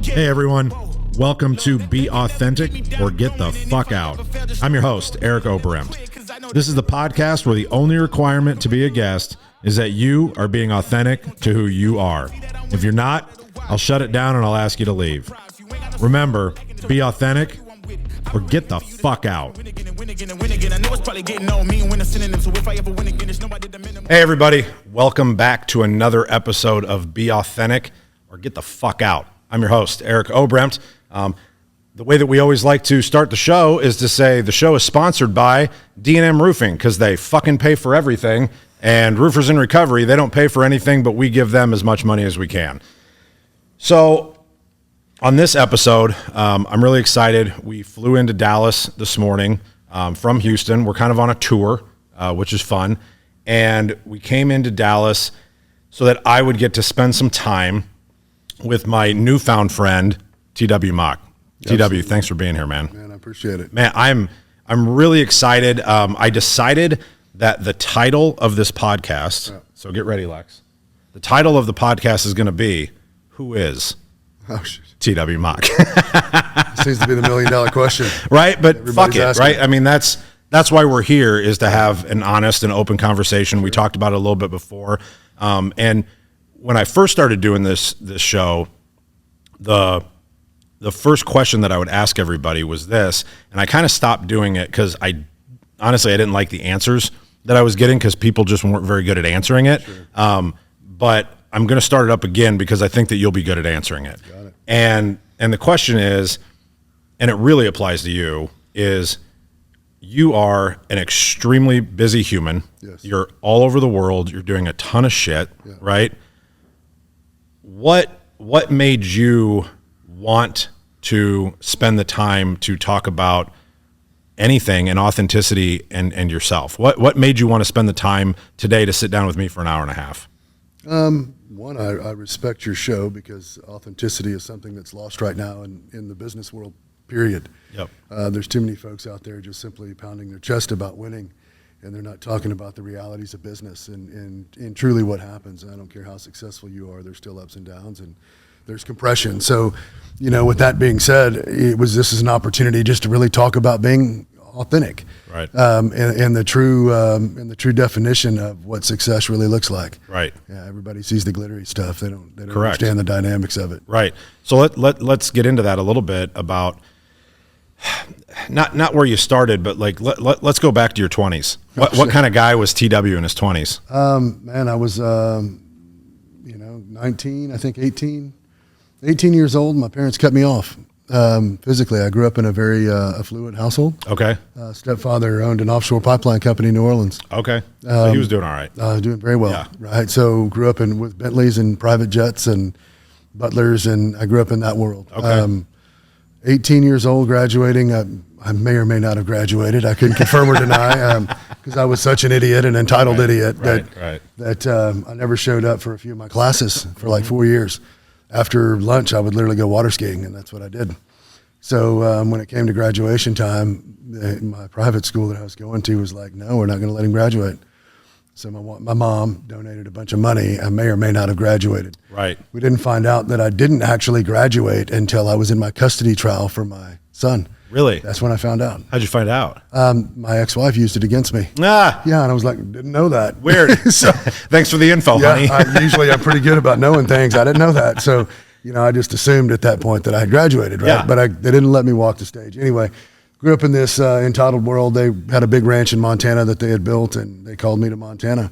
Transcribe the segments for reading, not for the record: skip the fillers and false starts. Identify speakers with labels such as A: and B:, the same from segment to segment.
A: Hey everyone, welcome to Be Authentic or Get the Fuck Out. I'm your host, Eric Oberemt. This is the podcast where the only requirement to be a guest is that you are being authentic to who you are. If you're not, I'll shut it down and I'll ask you to leave. Remember, be authentic or get the fuck out. Hey everybody, welcome back to another episode of Be Authentic or Get the Fuck Out. I'm your host, Eric Oberemt. The way that we always like to start the show is to say the show is sponsored by D&M Roofing because they fucking pay for everything, and Roofers in Recovery, they don't pay for anything, but we give them as much money as we can. So on this episode, I'm really excited. We flew into Dallas this morning from Houston. We're kind of on a tour, which is fun. And we came into Dallas so that I would get to spend some time with my newfound friend, TW Mock. TW, thanks for being here, man.
B: Man, I appreciate it.
A: Man, I'm really excited. I decided that the title of this podcast, so get ready, Lex. The title of the podcast is going to be, Who is TW Mock?
B: Seems to be the $1 million question.
A: Right? But fuck it,
B: asking.
A: right? I mean, that's why we're here, is to have an honest and open conversation. We talked about it a little bit before. And when I first started doing this show, the first question that I would ask everybody was this, and I kind of stopped doing it because I didn't like the answers that I was getting because people just weren't very good at answering it. Sure. But I'm going to start it up again because I think that you'll be good at answering it.
B: Got it.
A: And the question is, and it really applies to you, is you are an extremely busy human.
B: Yes.
A: You're all over the world. You're doing a ton of shit, right? What made you want to spend the time to talk about anything and authenticity and yourself? What made you want to spend the time today to sit down with me for an hour and a half?
B: One, I respect your show because authenticity is something that's lost right now in the business world, period.
A: Yep.
B: There's too many folks out there just simply pounding their chest about winning, and they're not talking about the realities of business and truly what happens. And I don't care how successful you are, there's still ups and downs and there's compression. So, with that being said, this is an opportunity just to really talk about being authentic,
A: right?
B: And the true definition of what success really looks like,
A: right?
B: Yeah, everybody sees the glittery stuff. They don't
A: Correct.
B: understand the dynamics of it,
A: right? So let's get into that a little bit about not where you started, but like let's go back to your 20s. What kind of guy was TW in his 20s?
B: Man, I was 19, I think 18 years old. My parents cut me off. Physically, I grew up in a very affluent household.
A: Okay.
B: Stepfather owned an offshore pipeline company in New Orleans.
A: Okay. So he was doing all right.
B: Doing very well.
A: Yeah.
B: Right. So grew up with Bentleys and private jets and butlers, and I grew up in that world.
A: Okay.
B: 18 years old, graduating. I may or may not have graduated. I couldn't confirm or deny because I was such an idiot, an entitled idiot that I never showed up for a few of my classes for like 4 years. After lunch, I would literally go water skiing, and that's what I did. So when it came to graduation time, my private school that I was going to was like, no, we're not going to let him graduate. So my mom donated a bunch of money. I may or may not have graduated.
A: Right.
B: We didn't find out that I didn't actually graduate until I was in my custody trial for my son.
A: Really?
B: That's when I found out.
A: How'd you find out?
B: My ex-wife used it against me.
A: Ah.
B: Yeah, and I was like, didn't know that.
A: Weird. So thanks for the info, honey.
B: Usually I'm pretty good about knowing things. I didn't know that. So, I just assumed at that point that I had graduated, right?
A: Yeah.
B: But they didn't let me walk the stage. Anyway, grew up in this entitled world. They had a big ranch in Montana that they had built, and they called me to Montana.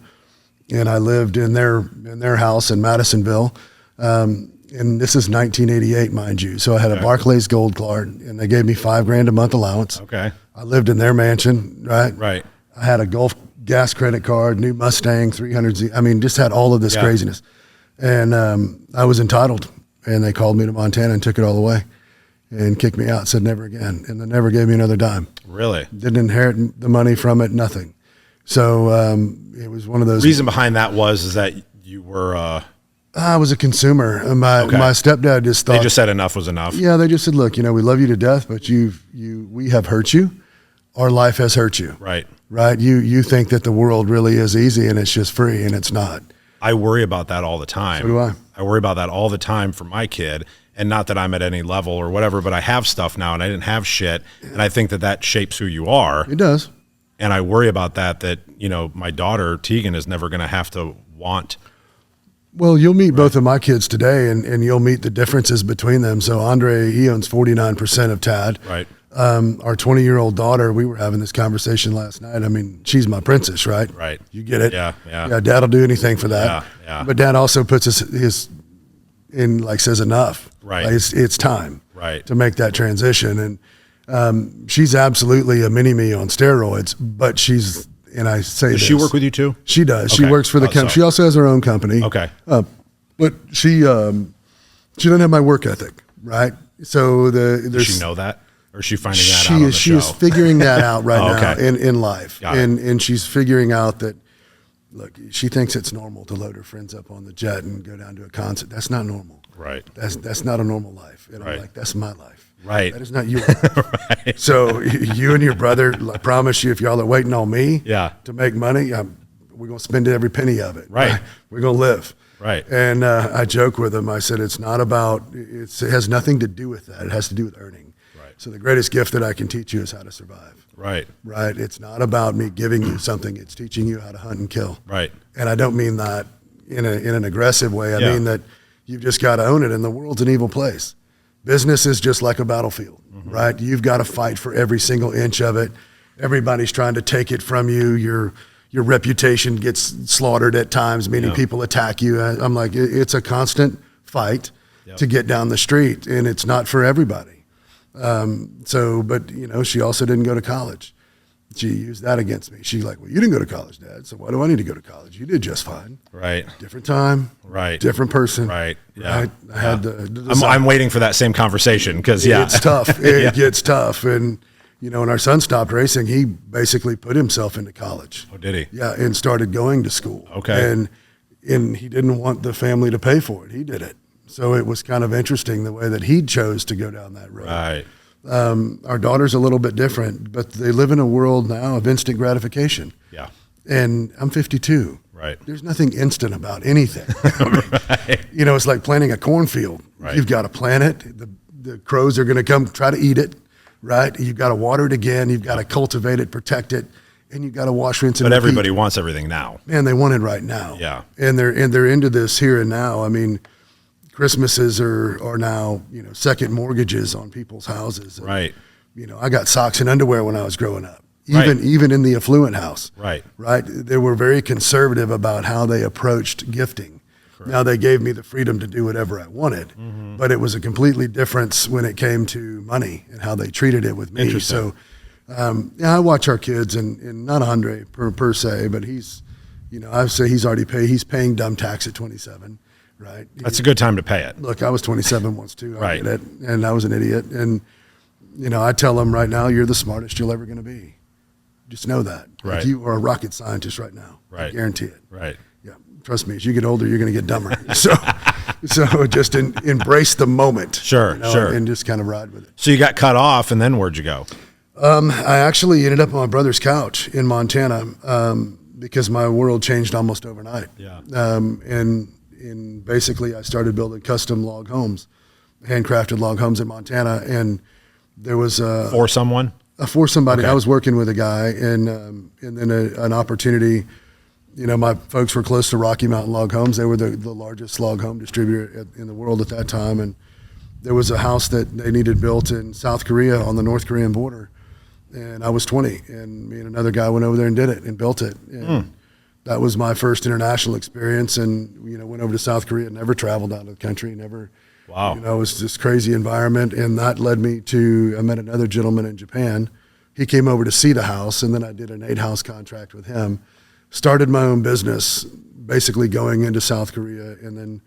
B: And I lived in their house in Madisonville. And this is 1988, mind you. So I had a Barclays Gold Card, and they gave me $5,000 a month allowance.
A: Okay.
B: I lived in their mansion, right?
A: Right.
B: I had a Gulf gas credit card, new Mustang 300Z. I mean, just had all of this craziness. And I was entitled, and they called me to Montana and took it all away and kicked me out, said never again. And they never gave me another dime.
A: Really?
B: Didn't inherit the money from it, nothing. So it was one of those.
A: The reason behind that is that you were...
B: I was a consumer. My stepdad just thought...
A: They just said enough was enough.
B: Yeah, they just said, look, we love you to death, but we have hurt you. Our life has hurt you.
A: Right.
B: Right? You think that the world really is easy and it's just free, and it's not.
A: I worry about that all the time.
B: So do I.
A: I worry about that all the time for my kid. And not that I'm at any level or whatever, but I have stuff now and I didn't have shit. And I think that shapes who you are.
B: It does.
A: And I worry about that, you know, my daughter, Tegan, is never going to have to want.
B: Well, you'll meet both of my kids today, and you'll meet the differences between them. So Andre, he owns 49% of TAD.
A: Right.
B: Our 20-year-old daughter, we were having this conversation last night. I mean, she's my princess, right?
A: Right.
B: You get it?
A: Yeah.
B: Dad will do anything for that.
A: Yeah.
B: But Dad also puts his in, like, says enough.
A: Right.
B: Like, it's time.
A: Right.
B: To make that transition. And she's absolutely a mini-me on steroids, but she's, and I say
A: Does she work with you too?
B: She does.
A: Okay.
B: She works for the company. She also has her own company.
A: Okay.
B: But she doesn't have my work ethic, right? So
A: Does she know that? Or is she finding that out on the
B: she
A: show?
B: is figuring that out right now
A: Okay.
B: in life.
A: Got it.
B: And she's figuring out that, look, she thinks it's normal to load her friends up on the jet and go down to a concert. That's not normal.
A: Right.
B: That's not a normal life. And
A: Right.
B: I'm like, that's my life.
A: Right.
B: That is not your life.
A: Right.
B: So you and your brother, I promise you, if y'all are waiting on me to make money, we're going to spend every penny of it.
A: Right.
B: We're going to live.
A: Right.
B: And I joke with him. I said, it's not about, it has nothing to do with that. It has to do with earning.
A: Right.
B: So the greatest gift that I can teach you is how to survive.
A: Right.
B: Right. It's not about me giving you something. It's teaching you how to hunt and kill.
A: Right.
B: And I don't mean that in an aggressive way. I mean that you've just got to own it. And the world's an evil place. Business is just like a battlefield, right? You've got to fight for every single inch of it. Everybody's trying to take it from you. Your reputation gets slaughtered at times, meaning people attack you. I'm like, it's a constant fight to get down the street, and it's not for everybody. But you know, she also didn't go to college. She used that against me. She's like, well, you didn't go to college, Dad. So why do I need to go to college? You did just fine.
A: Right.
B: Different time.
A: Right.
B: Different person.
A: Right. Yeah.
B: Right? I had the
A: I'm waiting for that same conversation because
B: it's tough. It gets tough. And, you know, when our son stopped racing, he basically put himself into college.
A: Oh, did he?
B: Yeah. And started going to school.
A: Okay.
B: And he didn't want the family to pay for it. He did it. So it was kind of interesting the way that he chose to go down that road.
A: Right.
B: Our daughter's a little bit different, but they live in a world now of instant gratification.
A: Yeah.
B: And I'm 52.
A: Right.
B: There's nothing instant about anything.
A: Right.
B: You know, it's like planting a cornfield.
A: Right.
B: You've got to plant it. The crows are going to come try to eat it, right? You've got to water it again. You've got to cultivate it, protect it, and you've got to wash, rinse, and
A: But
B: repeat.
A: everybody wants everything now.
B: Man, they want it right now.
A: Yeah.
B: And they're into this here and now. I mean, Christmases are now, you know, second mortgages on people's houses. And,
A: Right.
B: you know, I got socks and underwear when I was growing up,
A: Right.
B: even in the affluent house.
A: Right.
B: Right. They were very conservative about how they approached gifting. Correct. Now they gave me the freedom to do whatever I wanted, but it was a completely difference when it came to money and how they treated it with me.
A: Interesting.
B: So, I watch our kids and not Andre per se, but he's, you know, I say he's paying dumb tax at 27. Right.
A: That's a good time to pay it.
B: Look, I was 27 once too. I
A: Right.
B: get it, and I was an idiot. And, you know, I tell them right now, you're the smartest you're ever going to be. Just know that.
A: Right.
B: Like you are a rocket scientist right now.
A: Right.
B: I guarantee it.
A: Right.
B: Yeah. Trust me, as you get older, you're going to get dumber. So just embrace the moment.
A: Sure,
B: you know,
A: sure.
B: And just kind of ride with it.
A: So you got cut off, and then where'd you go?
B: I actually ended up on my brother's couch in Montana because my world changed almost overnight.
A: Yeah.
B: And basically I started building custom log homes, handcrafted log homes in Montana. And there was
A: For someone?
B: for somebody.
A: Okay.
B: I was working with a guy and then an opportunity. You know, my folks were close to Rocky Mountain Log Homes. They were the largest log home distributor in the world at that time. And there was a house that they needed built in South Korea on the North Korean border. And I was 20, and me and another guy went over there and did it and built it. And that was my first international experience. And, you know, went over to South Korea, never traveled out of the country, never.
A: Wow.
B: You know, it was this crazy environment. And that led me to, I met another gentleman in Japan. He came over to see the house, and then I did an 8-house contract with him. Started my own business, basically going into South Korea. And then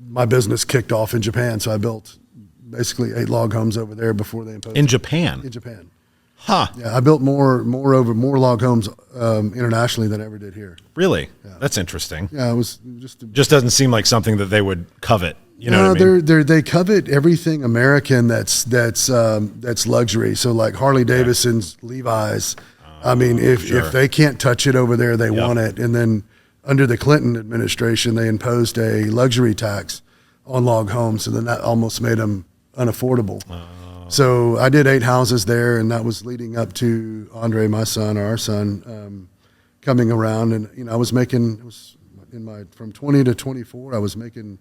B: my business kicked off in Japan. So I built basically 8 log homes over there before they imposed.
A: In Japan?
B: In Japan.
A: Huh.
B: Yeah, I built more log homes internationally than I ever did here.
A: Really? Yeah. That's interesting.
B: Yeah, it was
A: just doesn't seem like something that they would covet. You know what I mean?
B: They covet everything American that's luxury. So like Harley Davidson's, Levi's. I mean, if they can't touch it over there, they want it. And then under the Clinton administration, they imposed a luxury tax on log homes. So then that almost made them unaffordable. So I did 8 houses there, and that was leading up to Andre, my son, or our son, coming around. And, you know, I was making, from 20 to 24, I was making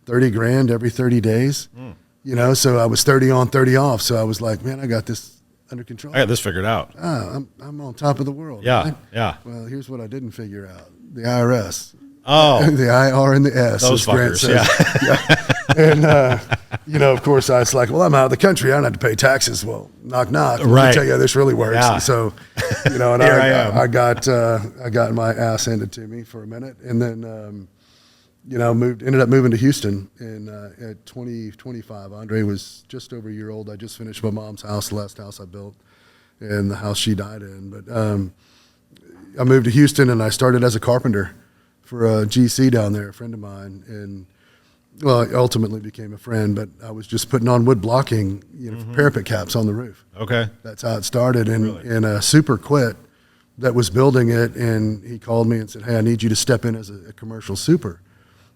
B: 30 grand every 30 days, you know, so I was 30 on, 30 off. So I was like, man, I got this under control.
A: I got this figured out.
B: I'm on top of the world.
A: Yeah.
B: Right?
A: Yeah.
B: Well, here's what I didn't figure out. The IRS.
A: Oh,
B: the IR and the S.
A: those fuckers.
B: Yeah. And, you know, of course, I was like, well, I'm out of the country. I don't have to pay taxes. Well, knock, knock. Let me tell you how this really works.
A: Yeah.
B: So, you know, and I got my ass handed to me for a minute. And then, you know, ended up moving to Houston at 25. Andre was just over a year old. I just finished my mom's house, the last house I built, and the house she died in. But I moved to Houston, and I started as a carpenter for a GC down there, a friend of mine. And, well, I ultimately became a friend, but I was just putting on wood blocking, you know, parapet caps on the roof.
A: okay.
B: That's how it started. And,
A: Really?
B: and a super quit that was building it, and he called me and said, hey, I need you to step in as a commercial super,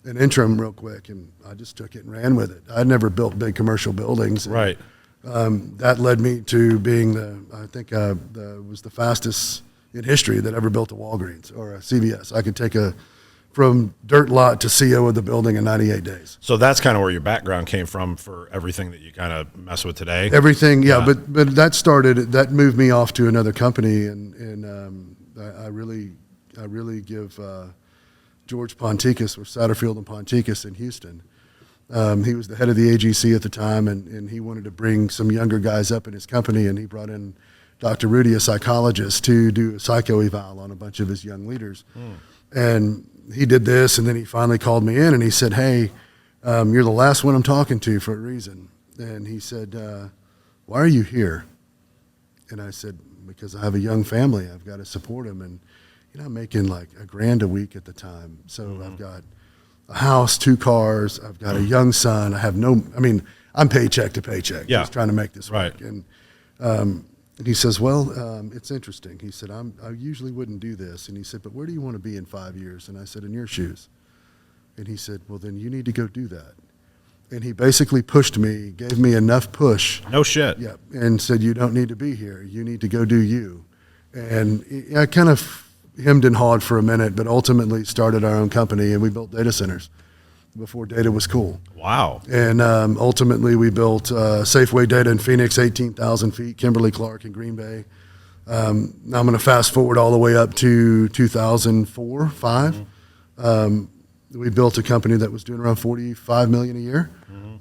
B: an interim real quick. And I just took it and ran with it. I'd never built big commercial buildings. And,
A: Right.
B: that led me to being was the fastest in history that ever built a Walgreens or a CVS. I could take from dirt lot to CO of the building in 98 days.
A: So that's kind of where your background came from for everything that you kind of mess with today.
B: Everything, yeah. But that moved me off to another company, and I really give George Ponticus, or Satterfield and Ponticus in Houston. He was the head of the AGC at the time, and he wanted to bring some younger guys up in his company, and he brought in Dr. Rudy, a psychologist, to do a psycho eval on a bunch of his young leaders. And he did this, and then he finally called me in, and he said, hey, you're the last one I'm talking to for a reason. And he said, why are you here? And I said, because I have a young family. I've got to support them. And, you know, I'm making like $1,000 a week at the time. So I've got a house, 2 cars. I've got a young son. I'm paycheck to paycheck.
A: Yeah.
B: Just trying to make this work. And he says, well, it's interesting. He said, I usually wouldn't do this. And he said, but where do you want to be in 5 years? And I said, in your shoes. And he said, well, then you need to go do that. And he basically pushed me, gave me enough push.
A: No shit.
B: Yeah. And said, you don't need to be here. You need to go do you. And I kind of hemmed and hawed for a minute, but ultimately started our own company, and we built data centers before data was cool.
A: Wow.
B: And ultimately we built Safeway Data in Phoenix, 18,000 feet, Kimberly-Clark in Green Bay. Now I'm going to fast forward all the way up to 2004, 5. We built a company that was doing around $45 million a year.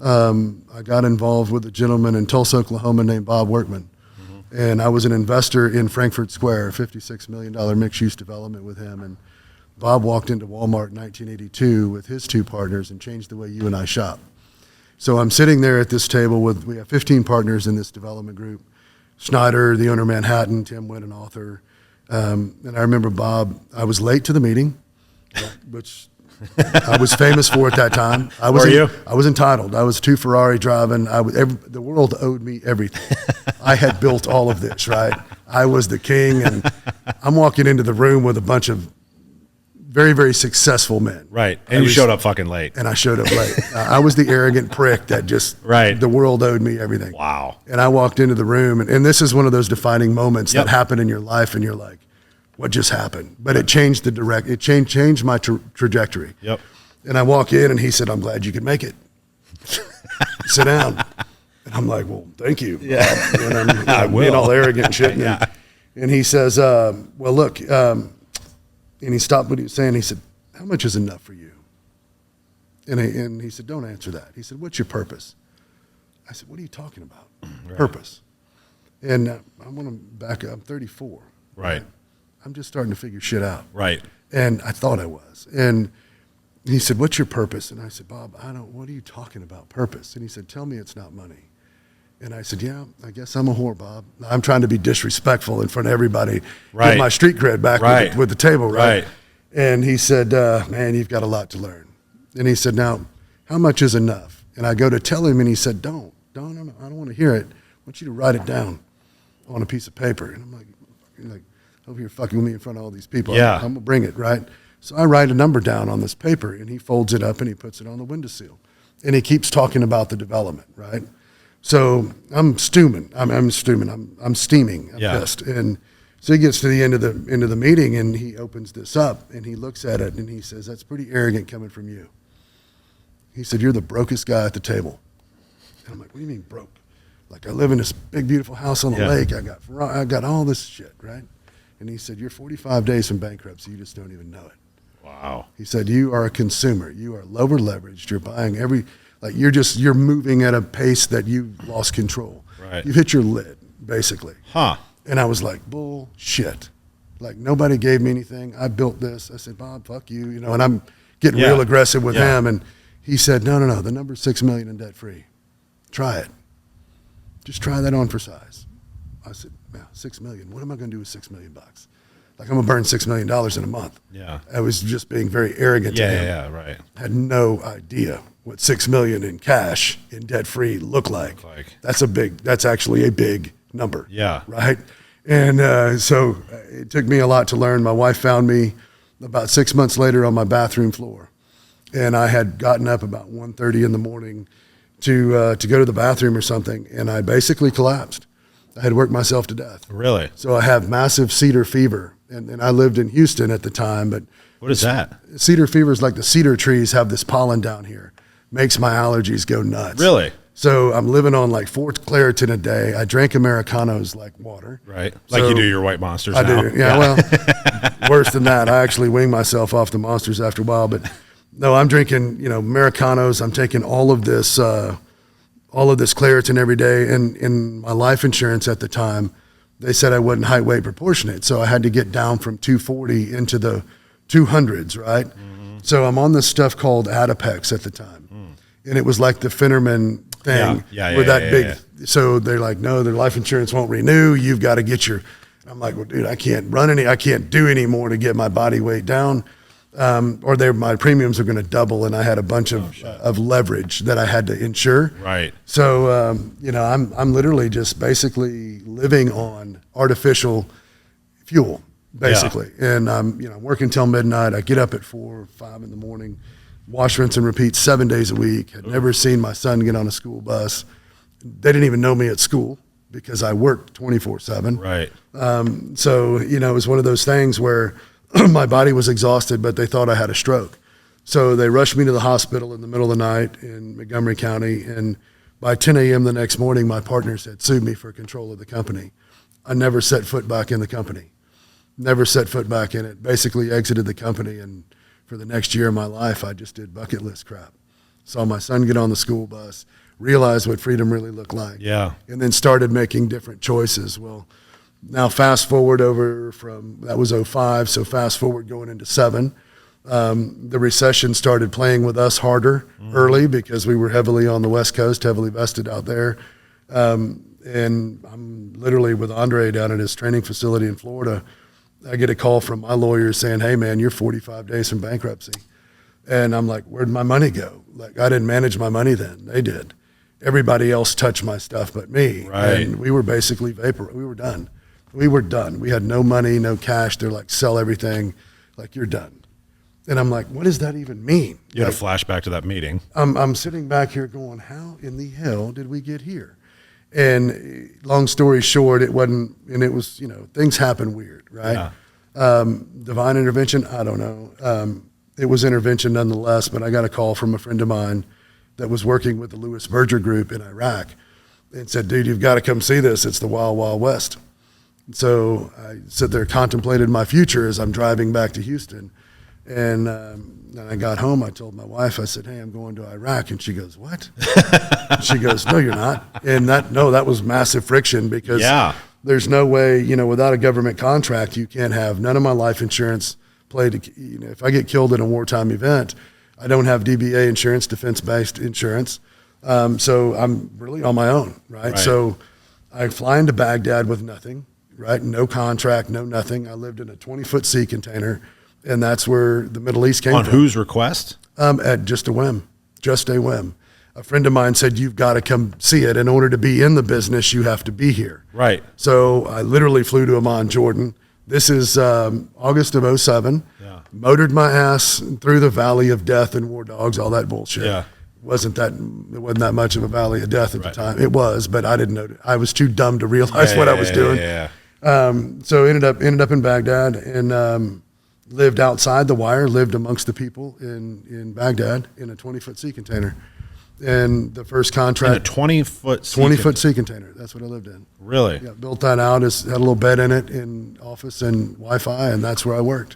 B: I got involved with a gentleman in Tulsa, Oklahoma named Bob Workman. And I was an investor in Frankfurt Square, a $56 million mixed-use development with him. And Bob walked into Walmart in 1982 with his 2 partners and changed the way you and I shop. So I'm sitting there at this table we have 15 partners in this development group. Schneider, the owner of Manhattan, Tim Witt, an author. And I remember Bob, I was late to the meeting, which I was famous for at that time. I was entitled. I was 2 Ferrari driving. The world owed me everything. I had built all of this, right? I was the king, and I'm walking into the room with a bunch of very, very successful men.
A: Right. And you showed up fucking late.
B: And I showed up late. I was the arrogant prick that just, the world owed me everything.
A: Wow.
B: And I walked into the room, and this is one of those defining moments that happen in your life, and you're like, what just happened? But it changed changed my trajectory.
A: Yep.
B: And I walk in, and he said, I'm glad you could make it. Sit down. And I'm like, well, thank you.
A: Yeah.
B: And I'm being all arrogant and shit.
A: Yeah.
B: And he says, well, look, and he stopped what he was saying. He said, how much is enough for you? And he said, don't answer that. He said, what's your purpose? I said, what are you talking about? Right. Purpose. And I want to back up. I'm 34.
A: Right.
B: I'm just starting to figure shit out.
A: Right.
B: And I thought I was. And he said, what's your purpose? And I said, Bob, what are you talking about, purpose? And he said, tell me it's not money. And I said, yeah, I guess I'm a whore, Bob. I'm trying to be disrespectful in front of everybody. Get my street cred back with the table, right? And he said, man, you've got a lot to learn. And he said, now, how much is enough? And I go to tell him, and he said, don't, I don't want to hear it. I want you to write it down on a piece of paper. And I'm like, over here fucking with me in front of all these people.
A: Yeah.
B: I'm going to bring it, right? So I write a number down on this paper, and he folds it up, and he puts it on the windowsill. And he keeps talking about the development, right? So I'm steaming. I'm steaming. I'm pissed. And so he gets to the end of the meeting, and he opens this up, and he looks at it, and he says, "That's pretty arrogant coming from you." He said, "You're the brokest guy at the table." And I'm like, "What do you mean broke? Like, I live in this big, beautiful house on the lake. I got all this shit, right?" And he said, "You're 45 days from bankruptcy. You just don't even know it."
A: Wow.
B: He said, "You are a consumer. You are lower leveraged. You're buying you're moving at a pace that you've lost control.
A: Right.
B: You hit your lid, basically."
A: Huh.
B: And I was like, bullshit. Like, nobody gave me anything. I built this. I said, "Bob, fuck you." And I'm getting real aggressive with him. And he said, no. The number's $6 million in debt free. Try it. Just try that on for size. I said, "Yeah, $6 million. What am I going to do with $6 million bucks? Like, I'm going to burn $6 million in a month."
A: Yeah.
B: I was just being very arrogant to him.
A: Yeah, right.
B: Had no idea what $6 million in cash in debt free looked like. That's actually a big number.
A: Yeah.
B: Right. And so it took me a lot to learn. My wife found me about 6 months later on my bathroom floor. And I had gotten up about 1:30 in the morning to go to the bathroom or something. And I basically collapsed. I had worked myself to death.
A: Really?
B: So I have massive cedar fever. And I lived in Houston at the time. But
A: what is that?
B: Cedar fever is like the cedar trees have this pollen down here. Makes my allergies go nuts.
A: Really?
B: So I'm living on like 4 Claritin a day. I drank Americanos like water.
A: Right. Like you do your white Monsters now.
B: I do. Yeah, well, worse than that. I actually wing myself off the Monsters after a while. But no, I'm drinking, Americanos. I'm taking all of this Claritin every day. And in my life insurance at the time, they said I wasn't height weight proportionate. So I had to get down from 240 into the 200s, right? Mm-hmm. So I'm on this stuff called Adipex at the time. And it was like the Finnerman thing. Big. So they're like, "No, their life insurance won't renew. You've got to get your," I'm like, "Well, dude, I can't do any more to get my body weight down. Or my premiums are going to double." And I had a bunch of leverage that I had to insure.
A: Right.
B: So, I'm literally just basically living on artificial fuel, basically. Yeah. And I'm working till midnight. I get up at 4 or 5 in the morning, wash, rinse, and repeat 7 days a week. Had never seen my son get on a school bus. They didn't even know me at school because I worked 24/7.
A: Right.
B: So, it was one of those things where my body was exhausted, but they thought I had a stroke. So they rushed me to the hospital in the middle of the night in Montgomery County. And by 10 a.m. the next morning, my partners had sued me for control of the company. I never set foot back in the company. Never set foot back in it. Basically exited the company, and for the next year of my life, I just did bucket list crap. Saw my son get on the school bus, realized what freedom really looked like.
A: Yeah.
B: And then started making different choices. Well, now fast forward over from, that was 05, so fast forward going into 7. The recession started playing with us harder early because we were heavily on the West Coast, heavily vested out there. And I'm literally with Andre down at his training facility in Florida. I get a call from my lawyer saying, "Hey man, you're 45 days from bankruptcy." And I'm like, "Where'd my money go?" Like, I didn't manage my money then. They did. Everybody else touched my stuff but me.
A: Right.
B: And we were basically we were done. We were done. We had no money, no cash. They're like, "Sell everything." Like, "You're done." And I'm like, what does that even mean?
A: You had a flashback to that meeting.
B: I'm sitting back here going, how in the hell did we get here? And long story short, it wasn't, and it was, things happen weird, right? Yeah. Divine intervention, I don't know. It was intervention nonetheless, but I got a call from a friend of mine that was working with the Lewis Berger Group in Iraq and said, "Dude, you've got to come see this. It's the Wild Wild West." So I sat there, contemplated my future as I'm driving back to Houston. And then I got home, I told my wife, I said, "Hey, I'm going to Iraq." And she goes, "What?" She goes, "No, you're not." And that was massive friction because there's no way, without a government contract, you can't have none of my life insurance played. If I get killed in a wartime event, I don't have DBA insurance, defense-based insurance. So I'm really on my own, right? So I fly into Baghdad with nothing, right? No contract, no nothing. I lived in a 20-foot sea container. And that's where the Middle East came from.
A: On whose request?
B: At just a whim. A friend of mine said, "You've got to come see it. In order to be in the business, you have to be here."
A: Right.
B: So I literally flew to Amman, Jordan. This is August of 07. Yeah. Motored my ass through the valley of death and war dogs, all that bullshit. Yeah. wasn't that much of a valley of death at the time. It was, but I didn't know. I was too dumb to realize what I was doing. So ended up in Baghdad and lived outside the wire, lived amongst the people in Baghdad in a 20-foot sea container. And the first contract,
A: in a 20-foot
B: sea container. That's what I lived in.
A: Really?
B: Yeah, built that out. Had a little bed in it, in office and Wi-Fi, and that's where I worked.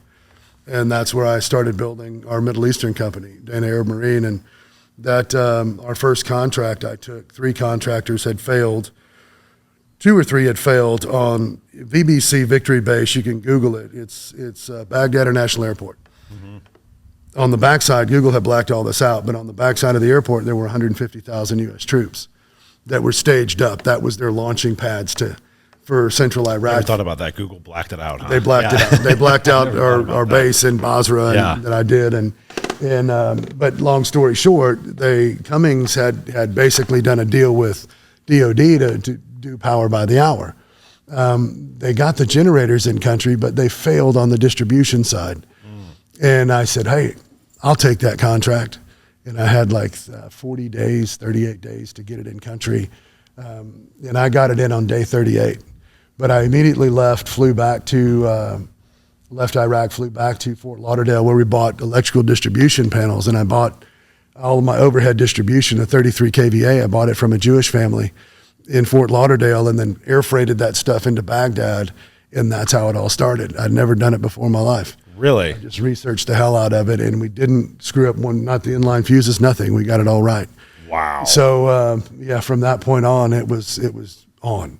B: And that's where I started building our Middle Eastern company, Dana Arab Marine. And that our first contract I took, 3 contractors had failed. 2 or 3 had failed on VBC Victory Base. You can Google it. It's Baghdad International Airport. Mm-hmm. On the backside, Google had blacked all this out, but on the backside of the airport, there were 150,000 U.S. troops that were staged up. That was their launching pads for central Iraq.
A: I never thought about that. Google blacked it out. Huh?
B: They blacked it out. They blacked out our base in Basra that I did. But long story short, Cummings had basically done a deal with DOD to do power by the hour. They got the generators in country, but they failed on the distribution side. And I said, hey, I'll take that contract. And I had 40 days, 38 days to get it in country. And I got it in on day 38. But I immediately left Iraq, flew back to Fort Lauderdale, where we bought electrical distribution panels. And I bought all of my overhead distribution, a 33 kVA. I bought it from a Jewish family in Fort Lauderdale and then air freighted that stuff into Baghdad. And that's how it all started. I'd never done it before in my life.
A: Really?
B: I just researched the hell out of it, and we didn't screw up not the inline fuses, nothing. We got it all right.
A: Wow.
B: So, from that point on, it was on.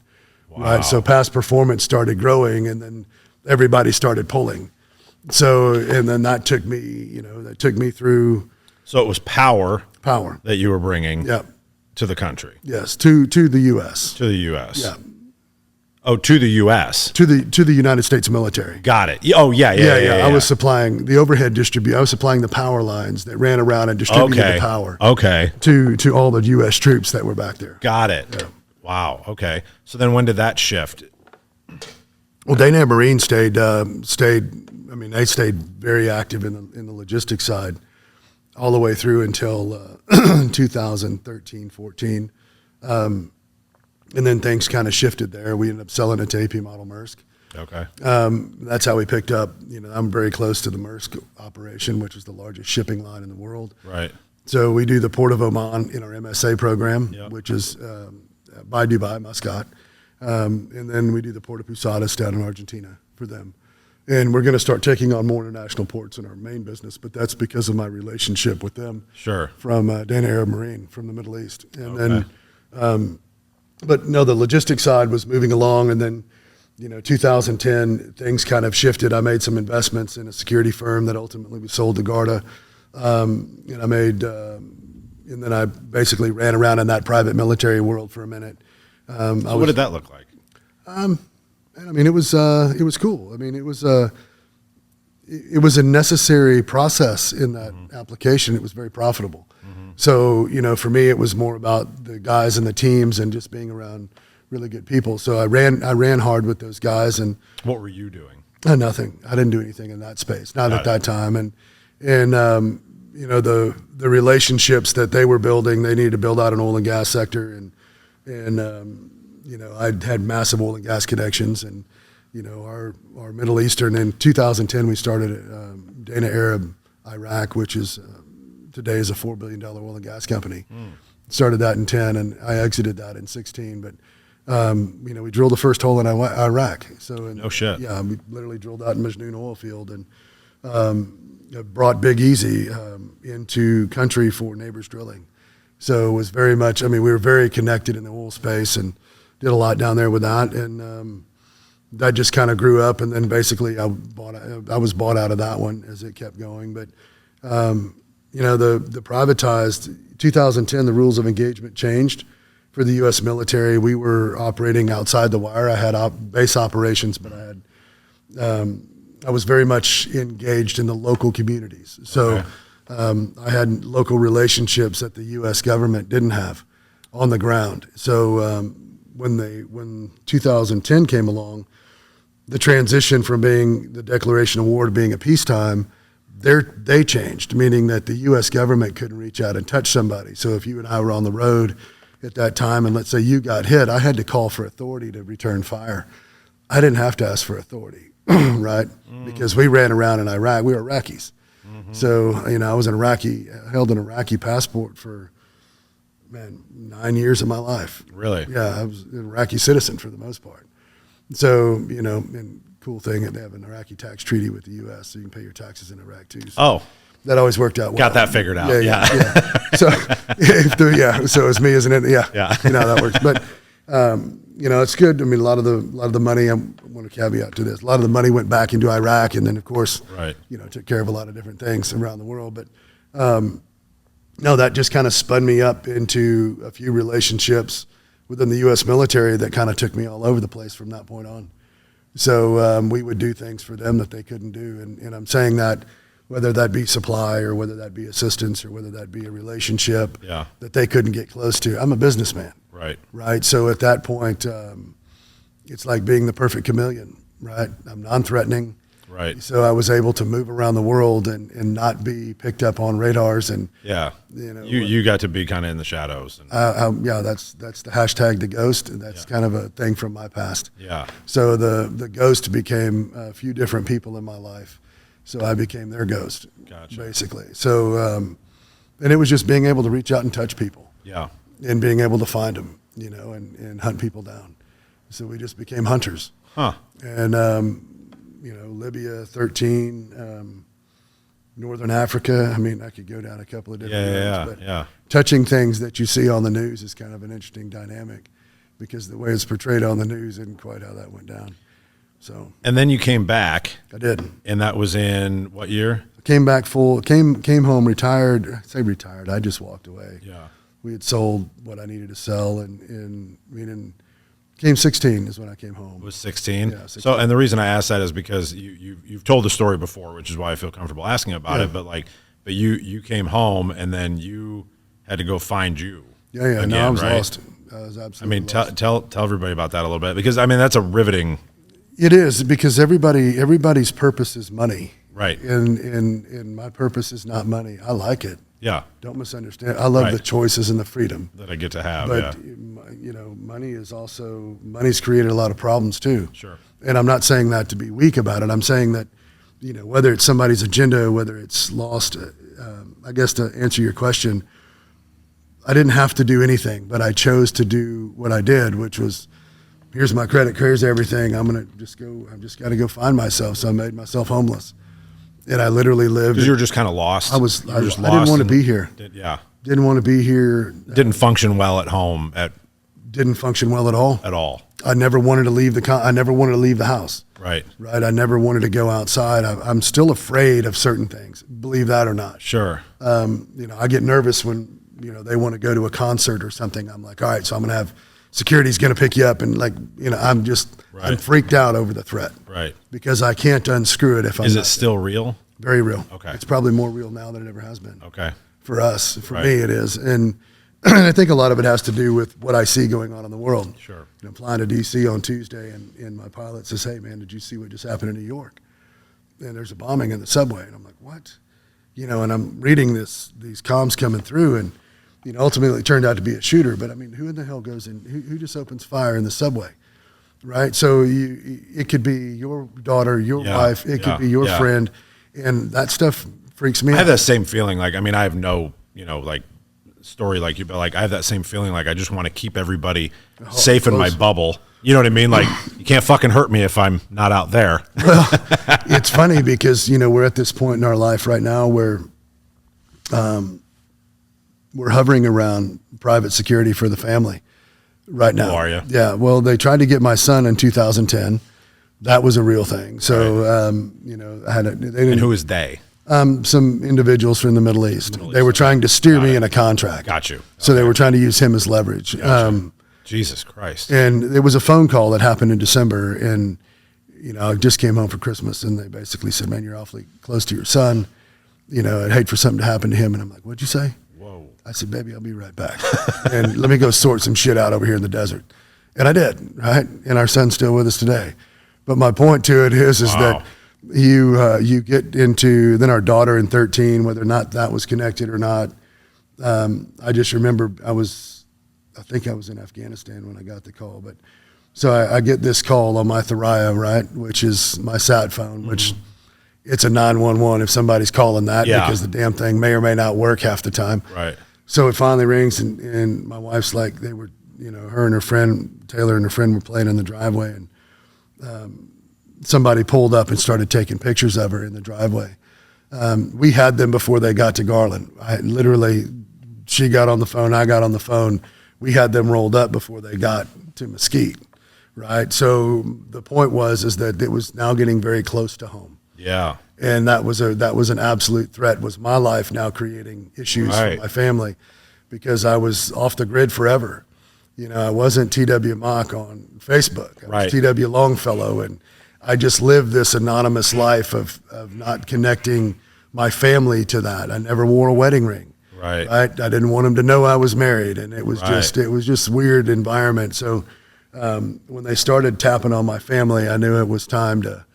A: Wow.
B: Right? So past performance started growing, and then everybody started pulling. So, and then that took me through.
A: So it was power that you were bringing
B: to
A: the country.
B: Yes, to the U.S.
A: To the U.S.
B: Yeah.
A: Oh, to the U.S.
B: To the United States military.
A: Got it. Oh, yeah.
B: I was supplying the overhead distribution. I was supplying the power lines that ran around and distributed the power.
A: Okay.
B: To all the U.S. troops that were back there.
A: Got it. Yeah. Wow. Okay. So then when did that shift?
B: Well, Dana Marine stayed. I mean, they stayed very active in the logistics side all the way through until 2013, 14. And then things kind of shifted there. We ended up selling it to AP Model Maersk.
A: Okay.
B: That's how we picked up. I'm very close to the Maersk operation, which is the largest shipping line in the world.
A: Right.
B: So we do the Port of Oman in our MSA program, which is by Dubai, Muscat. And then we do the Port of Posadas down in Argentina for them. And we're going to start taking on more international ports in our main business, but that's because of my relationship with them.
A: Sure.
B: From Dana Arab Marine from the Middle East. And then, but no, the logistics side was moving along. And then, 2010, things kind of shifted. I made some investments in a security firm that ultimately was sold to Garda. And I made, and then I basically ran around in that private military world for a minute.
A: So what did that look like?
B: I mean, it was cool. I mean, it was a necessary process in that application. It was very profitable. So, for me, it was more about the guys and the teams and just being around really good people. So I ran hard with those guys. And
A: what were you doing?
B: Nothing. I didn't do anything in that space, not at that time. And the relationships that they were building, they needed to build out an oil and gas sector. And I'd had massive oil and gas connections. And, our Middle Eastern, in 2010, we started Dana Arab Iraq, which is today is a $4 billion oil and gas company. Started that in 10, and I exited that in 16. But, we drilled the first hole in Iraq.
A: No shit.
B: Yeah, we literally drilled out in Majnoon oil field and brought Big Easy into country for Neighbors Drilling. So it was very much, we were very connected in the oil space and did a lot down there with that. And that just kind of grew up. And then basically I was bought out of that one as it kept going. But, the privatized 2010, the rules of engagement changed for the U.S. military. We were operating outside the wire. I had base operations, but I was very much engaged in the local communities. So I had local relationships that the U.S. government didn't have on the ground. So when 2010 came along, the transition from being the declaration of war to being a peacetime, they changed, meaning that the U.S. government couldn't reach out and touch somebody. So if you and I were on the road at that time, and let's say you got hit, I had to call for authority to return fire. I didn't have to ask for authority, right? Because we ran around in Iraq. We were Iraqis. So, I was held an Iraqi passport for, 9 years of my life.
A: Really?
B: Yeah, I was an Iraqi citizen for the most part. So, and cool thing, they have an Iraqi tax treaty with the U.S., so you can pay your taxes in Iraq too. So that always worked out well.
A: Got that figured out.
B: Yeah. So, so it's me, isn't it? Yeah. That works. But, it's good. I mean, a lot of the money, I want to caveat to this, a lot of the money went back into Iraq, and then, of course, took care of a lot of different things around the world. But, no, that just kind of spun me up into a few relationships within the U.S. military that kind of took me all over the place from that point on. So we would do things for them that they couldn't do. And I'm saying that whether that be supply or whether that be assistance or whether that be a relationship that they couldn't get close to. I'm a businessman. Right. So at that point, it's like being the perfect chameleon, right? I'm non-threatening.
A: Right.
B: So I was able to move around the world and not be picked up on radars. And
A: you got to be kind of in the shadows. And
B: that's the hashtag the ghost, and that's kind of a thing from my past.
A: Yeah.
B: So the ghost became a few different people in my life. So I became their ghost, basically. So and it was just being able to reach out and touch people.
A: Yeah.
B: And being able to find them, and hunt people down. So we just became hunters.
A: Huh.
B: And Libya, 13, Northern Africa. I mean, I could go down a couple of different roads, but touching things that you see on the news is kind of an interesting dynamic, because the way it's portrayed on the news isn't quite how that went down. So.
A: And then you came back.
B: I did.
A: And that was in what year?
B: I came back came home, retired. I say retired, I just walked away.
A: Yeah.
B: We had sold what I needed to sell, came 16 is when I came home.
A: It was 16?
B: Yeah, 16.
A: So, and the reason I asked that is because you've told the story before, which is why I feel comfortable asking about it. But you came home and then you had to go find you.
B: Yeah. Again, no, I was lost. I was absolutely lost.
A: Tell everybody about that a little bit, because that's a riveting.
B: It is, because everybody's purpose is money.
A: Right.
B: And my purpose is not money. I like it.
A: Yeah.
B: Don't misunderstand. I love the choices and the freedom
A: that I get to have.
B: But money's created a lot of problems too.
A: Sure.
B: And I'm not saying that to be weak about it. I'm saying that, whether it's somebody's agenda, whether it's lost, I guess to answer your question, I didn't have to do anything, but I chose to do what I did, which was, here's my credit, here's everything. I've just got to go find myself. So I made myself homeless. And I literally lived.
A: Because you were just kind of lost.
B: I didn't want to be here. Didn't want to be here.
A: Didn't function well at home.
B: Didn't function well at all.
A: At all.
B: I never wanted to leave I never wanted to leave the house.
A: Right.
B: I never wanted to go outside. I'm still afraid of certain things, believe that or not.
A: Sure.
B: I get nervous when, they want to go to a concert or something. I'm like, all right, so I'm going to have security's going to pick you up. And I'm freaked out over the threat.
A: Right.
B: Because I can't unscrew it if I'm
A: Is it still real?
B: Very real.
A: Okay.
B: It's probably more real now than it ever has been.
A: Okay.
B: For us, for me it is. And I think a lot of it has to do with what I see going on in the world.
A: Sure.
B: I'm flying to DC on Tuesday, and my pilot says, hey man, did you see what just happened in New York? And there's a bombing in the subway. And I'm like, what? And I'm reading these comms coming through, and ultimately it turned out to be a shooter. But I mean, who in the hell goes in? Who just opens fire in the subway? Right. So it could be your daughter, your wife. It could be your friend. And that stuff freaks me out.
A: I have that same feeling. I have no, story like you, but I have that same feeling. I just want to keep everybody safe in my bubble. You know what I mean? You can't fucking hurt me if I'm not out there.
B: Well, it's funny because, we're at this point in our life right now where we're hovering around private security for the family right now.
A: Oh, are you?
B: Yeah. Well, they tried to get my son in 2010. That was a real thing. So,
A: And who is they?
B: Some individuals from the Middle East. They were trying to steer me in a contract.
A: Got you.
B: So they were trying to use him as leverage.
A: Jesus Christ.
B: And it was a phone call that happened in December. And, I just came home for Christmas, and they basically said, man, you're awfully close to your son. I'd hate for something to happen to him. And I'm like, what'd you say?
A: Whoa.
B: I said, baby, I'll be right back. And let me go sort some shit out over here in the desert. And I did, right? And our son's still with us today. But my point to it is that you get into, then our daughter in 13, whether or not that was connected or not. I just remember I think I was in Afghanistan when I got the call, but so I get this call on my Thuraya, right, which is my sat phone, which it's a 911 if somebody's calling that, because the damn thing may or may not work half the time.
A: Right.
B: So it finally rings, and my wife's like, they were, her and her friend, Taylor and her friend were playing in the driveway, and somebody pulled up and started taking pictures of her in the driveway. We had them before they got to Garland. She got on the phone, I got on the phone. We had them rolled up before they got to Mesquite, right? So the point is that it was now getting very close to home.
A: Yeah.
B: And that was an absolute threat. Was my life now creating issues for my family, because I was off the grid forever. I wasn't TW Mock on Facebook. I was TW Longfellow, and I just lived this anonymous life of not connecting my family to that. I never wore a wedding ring. Right. I didn't want them to know I was married, and it was just weird environment. So when they started tapping on my family, I knew it was time to.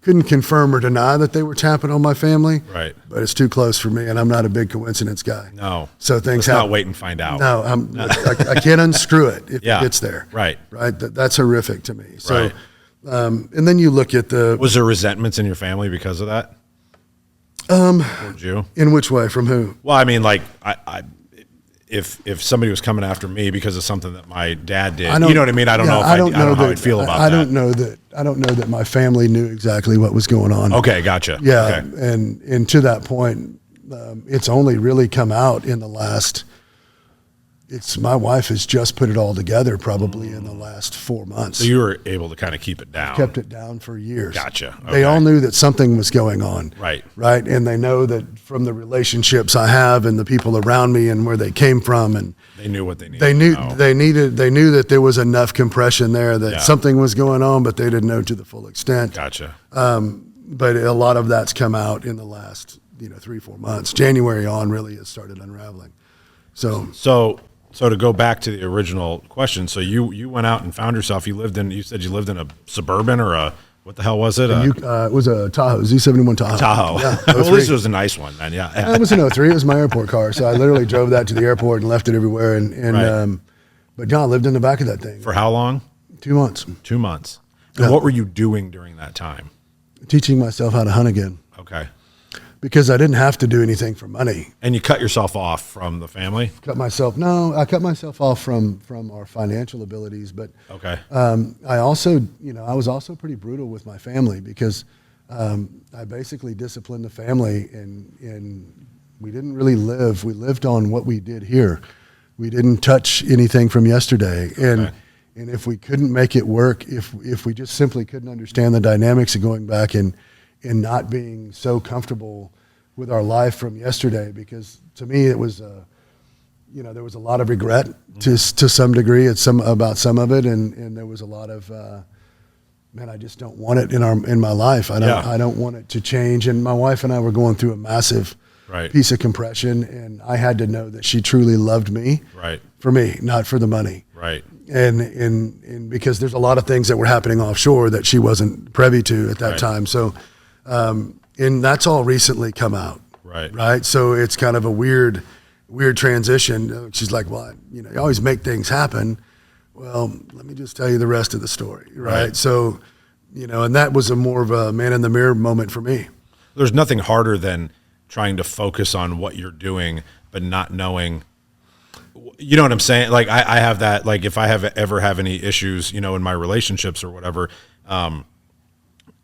B: Couldn't confirm or deny that they were tapping on my family. Right. But it's too close for me, and I'm not a big coincidence guy.
A: No.
B: So things
A: happen. Not wait and find out.
B: No, I can't unscrew it if it gets there.
A: Right.
B: Right. That's horrific to me. So, and then you look at
A: Was there resentments in your family because of that? Towards you?
B: In which way? From who?
A: Well, I mean, like, if somebody was coming after me because of something that my dad did, you know what I mean? I don't know how I'd feel about that.
B: I don't know that my family knew exactly what was going on.
A: Okay, gotcha.
B: Yeah,
A: okay.
B: And to that point, it's only really come out in the last. My wife has just put it all together probably in the last 4 months.
A: So you were able to kind of keep it down.
B: Kept it down for years.
A: Gotcha. Okay.
B: They all knew that something was going on.
A: Right.
B: Right. And they know that from the relationships I have and the people around me and where they came from, and
A: they knew what they needed.
B: They knew that there was enough compression there that something was going on, but they didn't know to the full extent.
A: Gotcha.
B: But a lot of that's come out in the last 3-4 months. January on really has started unraveling.
A: So to go back to the original question, so you went out and found yourself. You said you lived in a Suburban or what the hell was it?
B: It was a Tahoe, Z71 Tahoe.
A: Tahoe.
B: Yeah,
A: well, at least it was a nice one then, yeah.
B: It was an 03. It was my airport car. So I literally drove that to the airport and left it everywhere. But John lived in the back of that thing.
A: For how long?
B: 2 months.
A: 2 months. And what were you doing during that time?
B: Teaching myself how to hunt again.
A: Okay.
B: Because I didn't have to do anything for money.
A: And you cut yourself off from the family?
B: I cut myself off from our financial abilities, but I was also pretty brutal with my family, because I basically disciplined the family, and we didn't really live. We lived on what we did here. We didn't touch anything from yesterday. And if we couldn't make it work, if we just simply couldn't understand the dynamics of going back and not being so comfortable with our life from yesterday, because to me it was, there was a lot of regret to some degree about some of it, and there was a lot of, I just don't want it in my life. I don't want it to change. And my wife and I were going through a massive piece of compression, and I had to know that she truly loved me, for me, not for the money.
A: Right.
B: And because there's a lot of things that were happening offshore that she wasn't privy to at that time. So, and that's all recently come out. Right. So it's kind of a weird transition. She's like, well, you always make things happen. Well, let me just tell you the rest of the story. Right. So, and that was more of a man in the mirror moment for me.
A: There's nothing harder than trying to focus on what you're doing, but not knowing, you know what I'm saying? Like I have that, like if I ever have any issues, in my relationships or whatever,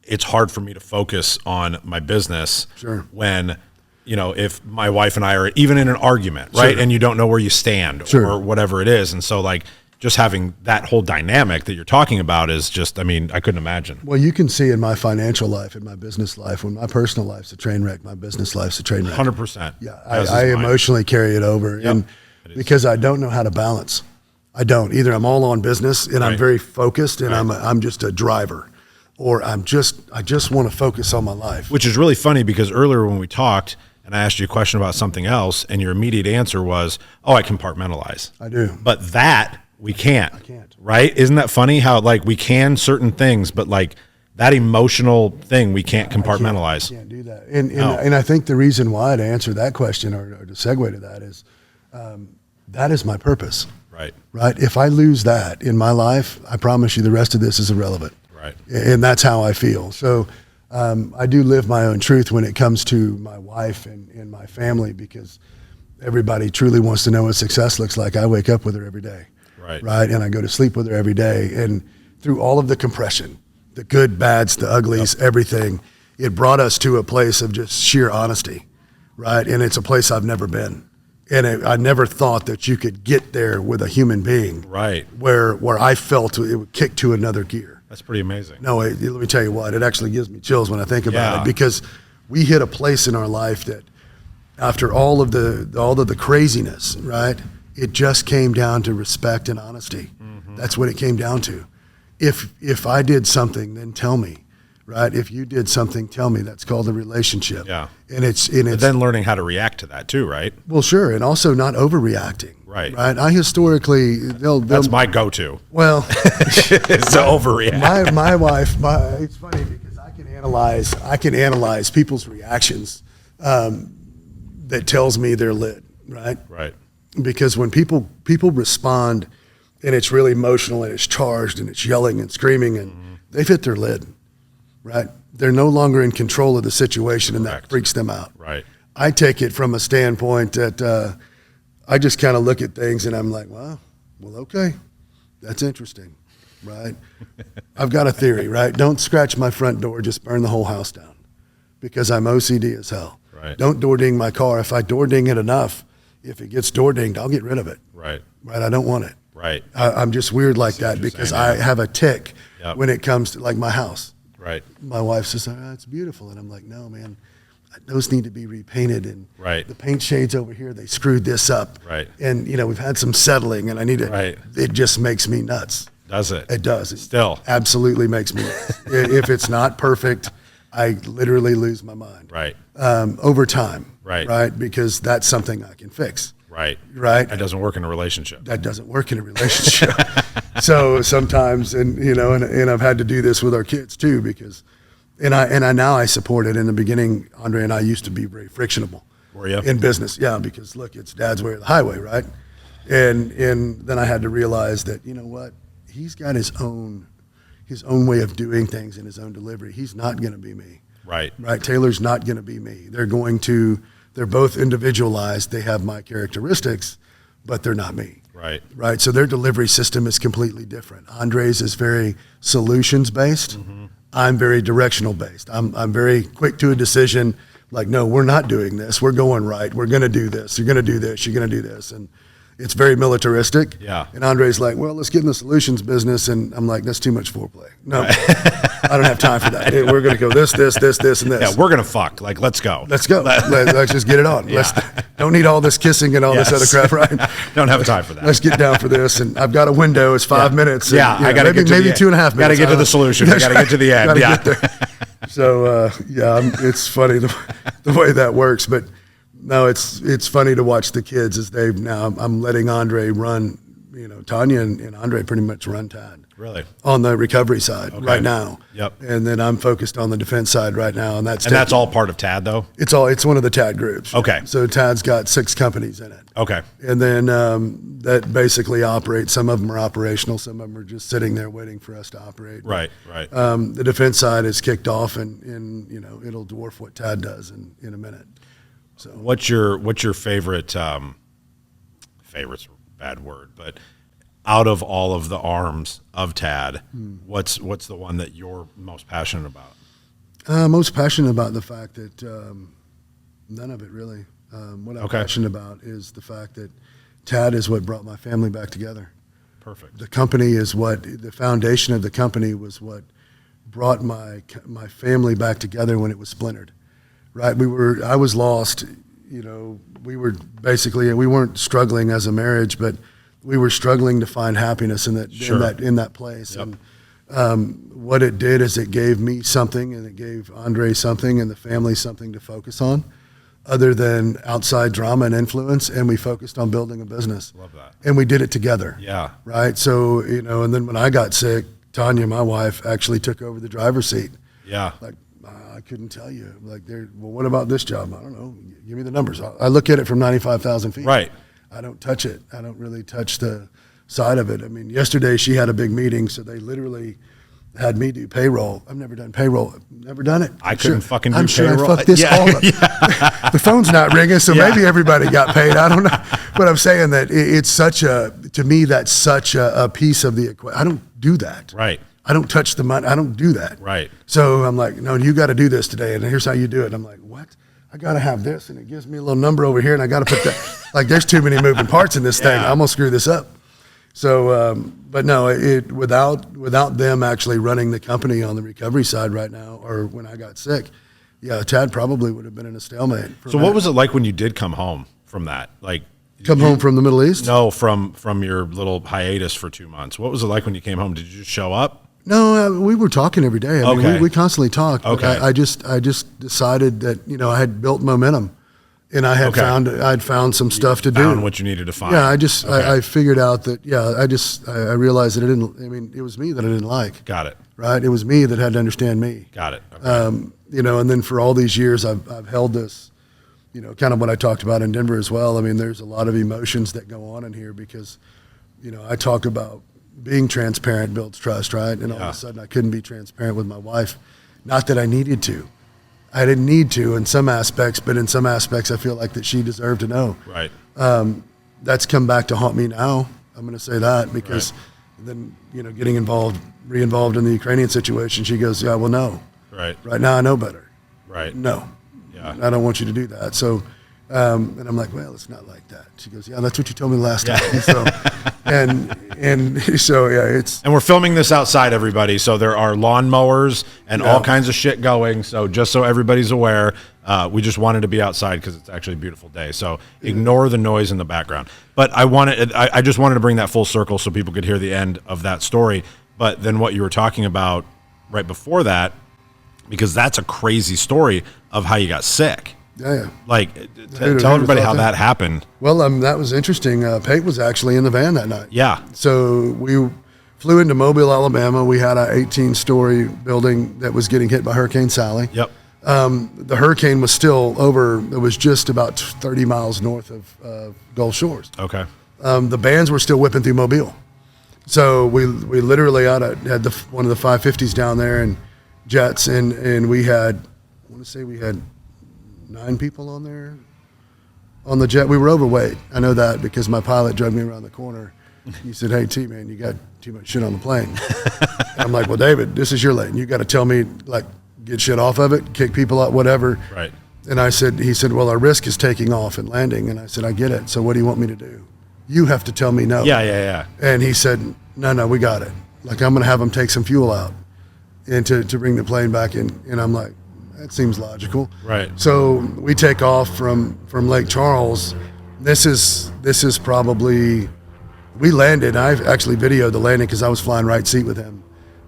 A: it's hard for me to focus on my business when, if my wife and I are even in an argument, right? And you don't know where you stand or whatever it is. And so like just having that whole dynamic that you're talking about is just, I couldn't imagine.
B: Well, you can see in my financial life, in my business life, when my personal life's a train wreck, my business life's a train wreck.
A: 100%.
B: Yeah. I emotionally carry it over. Yep. And because I don't know how to balance. I don't. Either I'm all on business and I'm very focused and I'm just a driver, or I just want to focus on my life.
A: Which is really funny, because earlier when we talked and I asked you a question about something else and your immediate answer was, I compartmentalize.
B: I do.
A: But that we can't.
B: I can't.
A: Right? Isn't that funny how like we can certain things, but like that emotional thing we can't compartmentalize.
B: I can't do that. And I think the reason why, to answer that question or to segue to that, is that is my purpose.
A: Right.
B: Right. If I lose that in my life, I promise you the rest of this is irrelevant.
A: Right.
B: And that's how I feel. So I do live my own truth when it comes to my wife and my family, because everybody truly wants to know what success looks like. I wake up with her every day.
A: Right.
B: Right. And I go to sleep with her every day. And through all of the compression, the good, bads, the uglies, everything, it brought us to a place of just sheer honesty. Right. And it's a place I've never been. And I never thought that you could get there with a human being.
A: Right.
B: Where I felt it would kick to another gear.
A: That's pretty amazing.
B: No, let me tell you what, it actually gives me chills when I think about it, because we hit a place in our life that after all of the craziness, right, it just came down to respect and honesty. Mm-hmm. That's what it came down to. If I did something, then tell me. Right. If you did something, tell me. That's called a relationship.
A: Yeah.
B: And it's
A: then learning how to react to that too, right?
B: Well, sure. And also not overreacting.
A: Right.
B: Right. I historically,
A: that's my go-to.
B: Well,
A: it's to overreact.
B: My wife, it's funny because I can analyze people's reactions that tells me they're lit. Right.
A: Right.
B: Because when people respond and it's really emotional and it's charged and it's yelling and screaming and they've hit their lid. Right. They're no longer in control of the situation, and that freaks them out.
A: Right.
B: I take it from a standpoint that I just kind of look at things and I'm like, well, okay, that's interesting. Right. I've got a theory, right? Don't scratch my front door, just burn the whole house down, because I'm OCD as hell.
A: Right.
B: Don't door ding my car. If I door ding it enough, if it gets door dinged, I'll get rid of it.
A: Right.
B: Right. I don't want it.
A: Right.
B: I'm just weird like that because I have a tick when it comes to like my house.
A: Right.
B: My wife says, oh, it's beautiful. And I'm like, no, man, those need to be repainted. And the paint shades over here, they screwed this up.
A: Right.
B: And, we've had some settling and I need to, it just makes me nuts.
A: Does it?
B: It does. It
A: still
B: absolutely makes me nuts. If it's not perfect, I literally lose my mind.
A: Right.
B: Over time.
A: Right.
B: Right. Because that's something I can fix.
A: Right.
B: Right.
A: That doesn't work in a relationship.
B: That doesn't work in a relationship. So sometimes, and I've had to do this with our kids too, because, and I now I support it. In the beginning, Andre and I used to be very frictionable.
A: Were you?
B: In business? Yeah, because look, it's dad's way or the highway, right? And then I had to realize that, what, he's got his own way of doing things and his own delivery. He's not going to be me.
A: Right.
B: Right. Taylor's not going to be me. They're both individualized. They have my characteristics, but they're not me.
A: Right.
B: Right. So their delivery system is completely different. Andre's is very solutions based. Mm-hmm. I'm very directional based. I'm very quick to a decision. Like, no, we're not doing this. We're going right. We're going to do this. You're going to do this. You're going to do this. And it's very militaristic.
A: Yeah.
B: And Andre's like, well, let's get in the solutions business. And I'm like, that's too much foreplay. No, I don't have time for that. We're going to go this, and this.
A: Yeah, we're going to fuck. Like, let's go.
B: Let's go. Let's just get it on.
A: Yeah.
B: Don't need all this kissing and all this other crap, right?
A: Don't have time for that.
B: Let's get down for this. And I've got a window. It's 5 minutes. And,
A: I got to get to
B: maybe 2.5 minutes.
A: Got to get to the solution. I got to get to the end.
B: Yeah. So, it's funny the way that works. But no, it's funny to watch the kids as I'm letting Andre run, Tanya and Andre pretty much run Tad.
A: Really?
B: On the recovery side right now.
A: Yep.
B: And then I'm focused on the defense side right now. And that's
A: all part of TAD though?
B: It's one of the TAD groups.
A: Okay.
B: So TAD's got 6 companies in it.
A: Okay.
B: And then that basically operates. Some of them are operational. Some of them are just sitting there waiting for us to operate.
A: Right.
B: The defense side is kicked off and it'll dwarf what TAD does in a minute. So
A: what's your favorite, favorite's a bad word, but out of all of the arms of TAD, what's the one that you're most passionate about?
B: Most passionate about the fact that none of it really. What I'm passionate about is the fact that TAD is what brought my family back together.
A: Perfect.
B: The company is the foundation of the company was what brought my family back together when it was splintered. Right. I was lost. We weren't struggling as a marriage, but we were struggling to find happiness in that place.
A: Yep.
B: And what it did is it gave me something, and it gave Andre something, and the family something to focus on, other than outside drama and influence. And we focused on building a business.
A: Love that.
B: And we did it together.
A: Yeah.
B: Right. So and then when I got sick, Tanya, my wife, actually took over the driver's seat.
A: Yeah.
B: Like, I couldn't tell you. Like, well, what about this job? I don't know. Give me the numbers. I look at it from 95,000 feet.
A: Right.
B: I don't touch it. I don't really touch the side of it. I mean, yesterday she had a big meeting, so they literally had me do payroll. I've never done payroll. Never done it.
A: I couldn't fucking do
B: I'm
A: payroll.
B: sure I fucked this all up.
A: Yeah.
B: The phone's not ringing, so maybe everybody got paid. I don't know. But I'm saying that it's such to me, that's such a piece of the equation. I don't do that.
A: Right.
B: I don't touch the money. I don't do that.
A: Right.
B: So I'm like, no, you got to do this today, and here's how you do it. I'm like, what? I got to have this, and it gives me a little number over here, and I got to put that. Like, there's too many moving parts in this thing. I'm gonna screw this up. So, but no, without them actually running the company on the recovery side right now, or when I got sick, yeah, Tad probably would have been in a stalemate.
A: So what was it like when you did come home from that? Like,
B: come home from the Middle East?
A: No, from your little hiatus for 2 months. What was it like when you came home? Did you just show up?
B: No, we were talking every day. I mean, we constantly talked.
A: Okay.
B: I just decided that, I had built momentum, and I had I'd found some stuff to do.
A: Found what you needed to find.
B: Yeah, I figured out that, I realized that it was me that I didn't like.
A: Got it.
B: Right? It was me that had to understand me.
A: Got it. Okay.
B: And then for all these years, I've held this, kind of what I talked about in Denver as well. I mean, there's a lot of emotions that go on in here because, I talk about being transparent builds trust, right? And all of a sudden I couldn't be transparent with my wife. Not that I needed to. I didn't need to in some aspects, but in some aspects I feel like that she deserved to know.
A: Right.
B: That's come back to haunt me now. I'm going to say that because then, getting re-involved in the Ukrainian situation, she goes, yeah, well, no.
A: Right.
B: Right now I know better.
A: Right.
B: No.
A: Yeah.
B: I don't want you to do that. So, and I'm like, well, it's not like that. She goes, yeah, that's what you told me last time. So, and so, yeah, it's.
A: And we're filming this outside, everybody. So there are lawnmowers and all kinds of shit going. So just so everybody's aware, we just wanted to be outside because it's actually a beautiful day. So ignore the noise in the background. But I just wanted to bring that full circle so people could hear the end of that story. But then what you were talking about right before that, because that's a crazy story of how you got sick.
B: Yeah.
A: Like, tell everybody how that happened.
B: Well, that was interesting. Pate was actually in the van that night.
A: Yeah.
B: So we flew into Mobile, Alabama. We had an 18-story building that was getting hit by Hurricane Sally.
A: Yep.
B: The hurricane was still over. It was just about 30 miles north of Gulf Shores.
A: Okay.
B: The bands were still whipping through Mobile. So we literally had one of the 550s down there and jets, and we had, I want to say we had 9 people on there on the jet. We were overweight. I know that because my pilot drugged me around the corner. He said, hey, T, man, you got too much shit on the plane. And I'm like, well, David, this is your lane. You got to tell me, like, get shit off of it, kick people out, whatever.
A: Right.
B: And he said, well, our risk is taking off and landing. And I said, I get it. So what do you want me to do? You have to tell me no.
A: Yeah.
B: And he said, no, we got it. Like, I'm going to have them take some fuel out and to bring the plane back in. And I'm like, that seems logical.
A: Right.
B: So we take off from Lake Charles. This is probably, we landed. I actually videoed the landing because I was flying right seat with him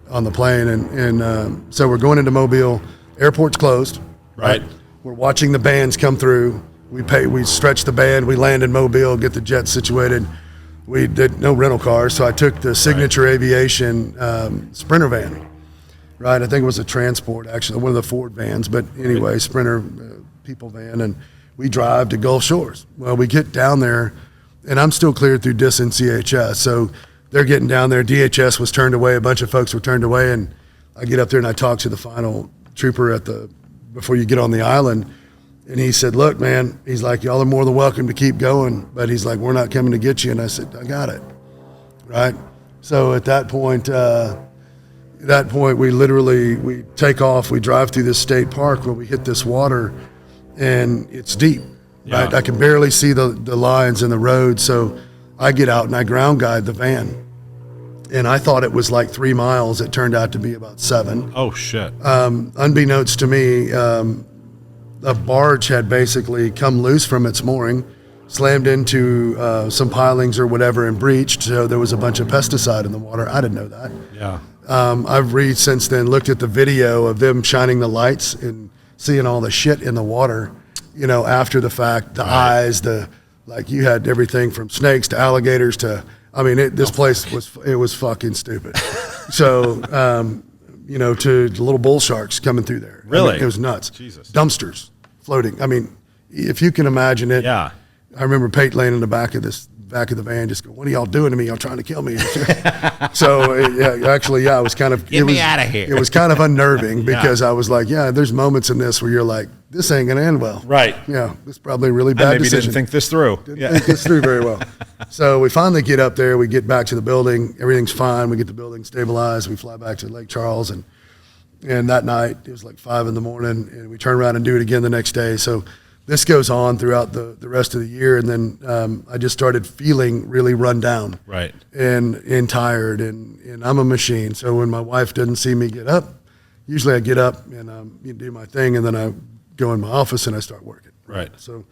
B: on the plane. And so we're going into Mobile. Airport's closed.
A: Right.
B: We're watching the bands come through. We stretch the band. We land in Mobile, get the jet situated. We did no rental cars. So I took the Signature Aviation Sprinter van. Right, I think it was a transport, actually, one of the Ford vans, but anyway, Sprinter people van, and we drive to Gulf Shores. Well, we get down there, and I'm still cleared through DIS and CHS, so they're getting down there. DHS was turned away, a bunch of folks were turned away, and I get up there and I talk to the final trooper before you get on the island, and he said, look, man, he's like, y'all are more than welcome to keep going, but he's like, we're not coming to get you, and I said, I got it, right? So at that point, we take off, we drive through this state park where we hit this water, and it's deep, right? I can barely see the lines in the road, so I get out and I ground guide the van. And I thought it was like 3 miles. It turned out to be about 7.
A: Oh, shit.
B: Unbeknownst to me, a barge had basically come loose from its mooring, slammed into some pilings or whatever and breached, so there was a bunch of pesticide in the water. I didn't know that.
A: Yeah.
B: I've since then looked at the video of them shining the lights and seeing all the shit in the water, after the fact, the eyes, like you had everything from snakes to alligators to, I mean, this place was fucking stupid. So, to the little bull sharks coming through there.
A: Really?
B: I mean, it was nuts.
A: Jesus.
B: Dumpsters floating. I mean, if you can imagine it.
A: Yeah.
B: I remember Pate laying in the back of the van, just go, "What are y'all doing to me? Y'all trying to kill me?" So it was kind of
A: Get me out of here.
B: It was kind of unnerving because I was like, there's moments in this where you're like, this ain't gonna end well.
A: Right.
B: Yeah, this is probably a really bad
A: I maybe
B: decision.
A: didn't think this through.
B: Didn't think this through very well. So we finally get up there. We get back to the building. Everything's fine. We get the building stabilized. We fly back to Lake Charles, and that night it was like 5 a.m, and we turn around and do it again the next day. So this goes on throughout the rest of the year, and then I just started feeling really run down,
A: Right,
B: and tired, and I'm a machine. So when my wife doesn't see me get up, usually I get up and do my thing, and then I go in my office and I start working.
A: right.
B: So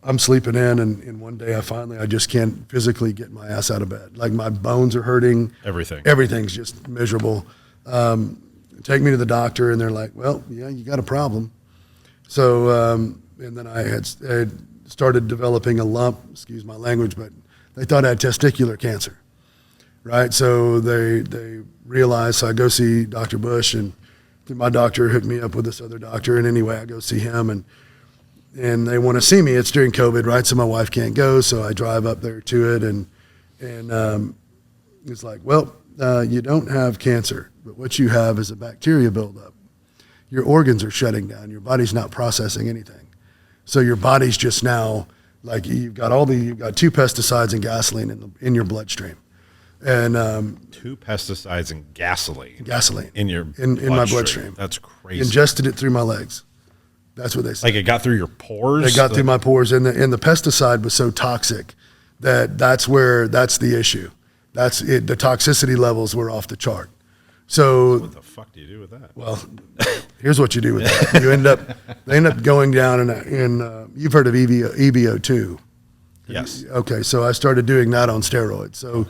B: I'm sleeping in, and one day I just can't physically get my ass out of bed. Like my bones are hurting. Everything's just miserable. Take me to the doctor, and they're like, "Well, yeah, you got a problem." So, and then I had started developing a lump, excuse my language, but they thought I had testicular cancer, right? So they realized, so I go see Dr. Bush, and my doctor hooked me up with this other doctor, and anyway, I go see him, and they want to see me. It's during COVID, right? So my wife can't go, so I drive up there to it, and it's like, well, you don't have cancer, but what you have is a bacteria buildup. Your organs are shutting down. Your body's not processing anything. So your body's just now, like you've got 2 pesticides and gasoline in your bloodstream. And
A: 2 pesticides and gasoline
B: in my bloodstream.
A: That's crazy.
B: Ingested it through my legs. That's what they said.
A: Like it got through your pores?
B: It got through my pores, and the pesticide was so toxic that's the issue. That's it. The toxicity levels were off the chart. So
A: what the fuck do you do with that?
B: Well, here's what you do with that. They end up going down in you've heard of EBO2.
A: Yes.
B: Okay, so I started doing that on steroids. So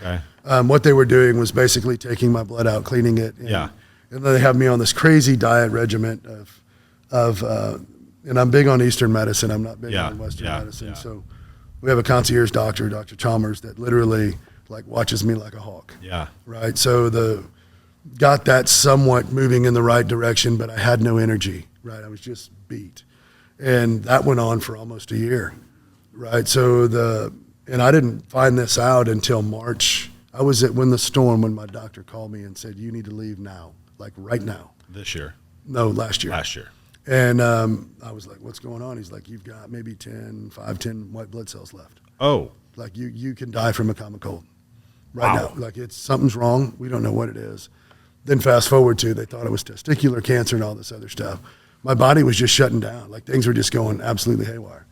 B: what they were doing was basically taking my blood out, cleaning it. And then they have me on this crazy diet regimen of and I'm big on Eastern medicine. I'm not big on Western medicine. Yeah. So we have a concierge doctor, Dr. Chalmers, that literally like watches me like a hawk.
A: Yeah.
B: Right. So got that somewhat moving in the right direction, but I had no energy. Right. I was just beat, and that went on for almost a year. Right. So and I didn't find this out until March. I was at when my doctor called me and said, "You need to leave now, like right now."
A: This year?
B: No, last year.
A: Last year.
B: And I was like, "What's going on?" He's like, "You've got maybe 10 white blood cells left.
A: Oh.
B: Like you can die from a common cold right now. Like something's wrong. We don't know what it is." Then fast forward to, they thought it was testicular cancer and all this other stuff. My body was just shutting down. Like things were just going absolutely haywire.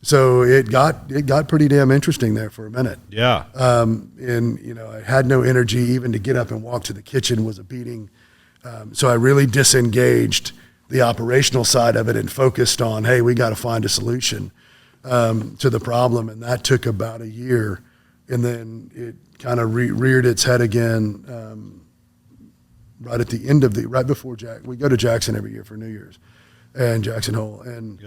B: So it got pretty damn interesting there for a minute.
A: Yeah.
B: And I had no energy even to get up and walk to the kitchen was a beating. So I really disengaged the operational side of it and focused on, hey, we got to find a solution to the problem. And that took about a year. And then it kind of reared its head again right at the end right before we go to Jackson every year for New Year's and Jackson Hole. And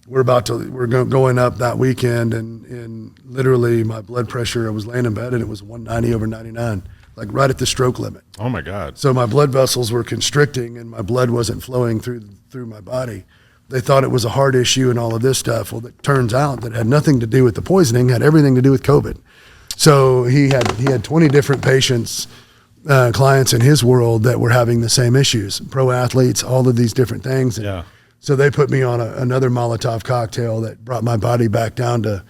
B: we're going up that weekend, and literally my blood pressure, I was laying in bed and it was 190/99, like right at the stroke limit.
A: Oh my God.
B: So my blood vessels were constricting and my blood wasn't flowing through my body. They thought it was a heart issue and all of this stuff. Well, it turns out that it had nothing to do with the poisoning, had everything to do with COVID. So he had 20 different patients, clients in his world that were having the same issues, pro athletes, all of these different things. And so they put me on another Molotov cocktail that brought my body back down to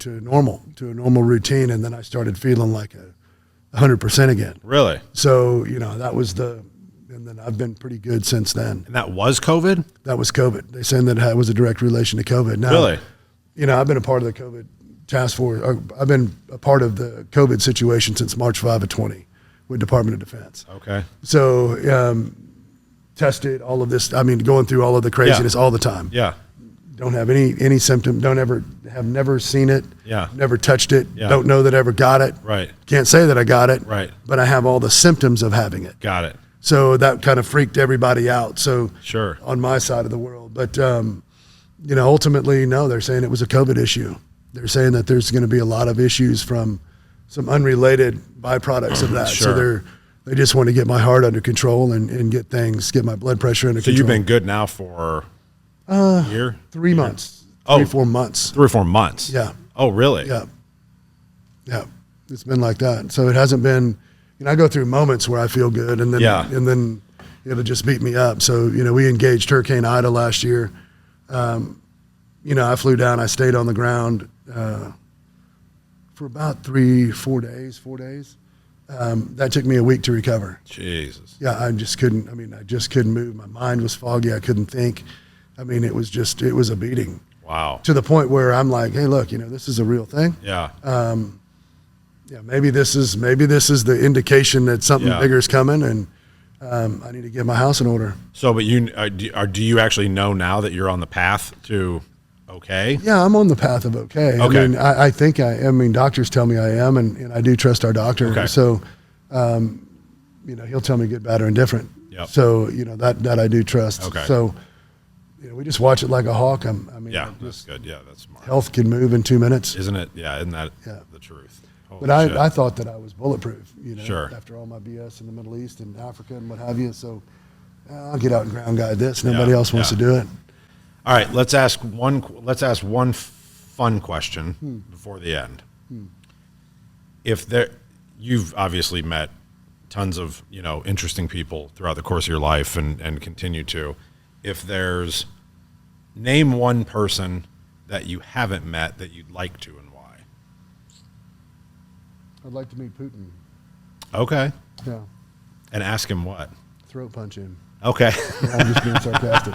B: a normal routine. And then I started feeling like 100% again.
A: Really?
B: So, that was and then I've been pretty good since then.
A: And that was COVID?
B: That was COVID. They said that it was a direct relation to COVID. Now,
A: really?
B: I've been a part of the COVID task force. I've been a part of the COVID situation since March 5 of 20 with Department of Defense.
A: Okay.
B: So tested all of this. I mean, going through all of the craziness all the time.
A: Yeah.
B: Don't have any symptom. Have never seen it.
A: Yeah.
B: Never touched it.
A: Yeah.
B: Don't know that I ever got it.
A: Right.
B: Can't say that I got it.
A: Right.
B: But I have all the symptoms of having it.
A: Got it.
B: So that kind of freaked everybody out. So
A: sure.
B: On my side of the world, but ultimately, no, they're saying it was a COVID issue. They're saying that there's going to be a lot of issues from some unrelated byproducts of that.
A: Sure.
B: So they just want to get my heart under control and get my blood pressure under control.
A: So you've been good now for a year?
B: 3 months.
A: Oh.
B: 4 months.
A: 3 or 4 months.
B: Yeah.
A: Oh, really?
B: Yeah. Yeah. It's been like that. So it hasn't been, I go through moments where I feel good and then it'll just beat me up. So, we engaged Hurricane Ida last year. I flew down, I stayed on the ground for about 4 days. That took me a week to recover.
A: Jesus.
B: Yeah, I just couldn't move. My mind was foggy. I couldn't think. It was a beating.
A: Wow.
B: To the point where I'm like, hey, look, this is a real thing.
A: Yeah.
B: Maybe this is the indication that something bigger is coming, and I need to get my house in order.
A: So, but do you actually know now that you're on the path to okay?
B: Yeah, I'm on the path of okay.
A: Okay.
B: I think doctors tell me I am, and I do trust our doctor.
A: Okay.
B: So, he'll tell me good, bad, or indifferent.
A: Yep.
B: So, that I do trust.
A: Okay.
B: So, we just watch it like a hawk.
A: That's good. Yeah, that's smart.
B: Health can move in 2 minutes.
A: Isn't it? Yeah, isn't that the truth?
B: But I thought that I was bulletproof,
A: Sure.
B: after all my BS in the Middle East and Africa and what have you. So I'll get out and ground guide this. Nobody else wants to do it.
A: All right, let's ask one fun question before the end. You've obviously met tons of interesting people throughout the course of your life and continue to. Name one person that you haven't met that you'd like to and why.
B: I'd like to meet Putin.
A: Okay.
B: Yeah.
A: And ask him what?
B: Throat punch him.
A: Okay.
B: Yeah, I'm just being sarcastic.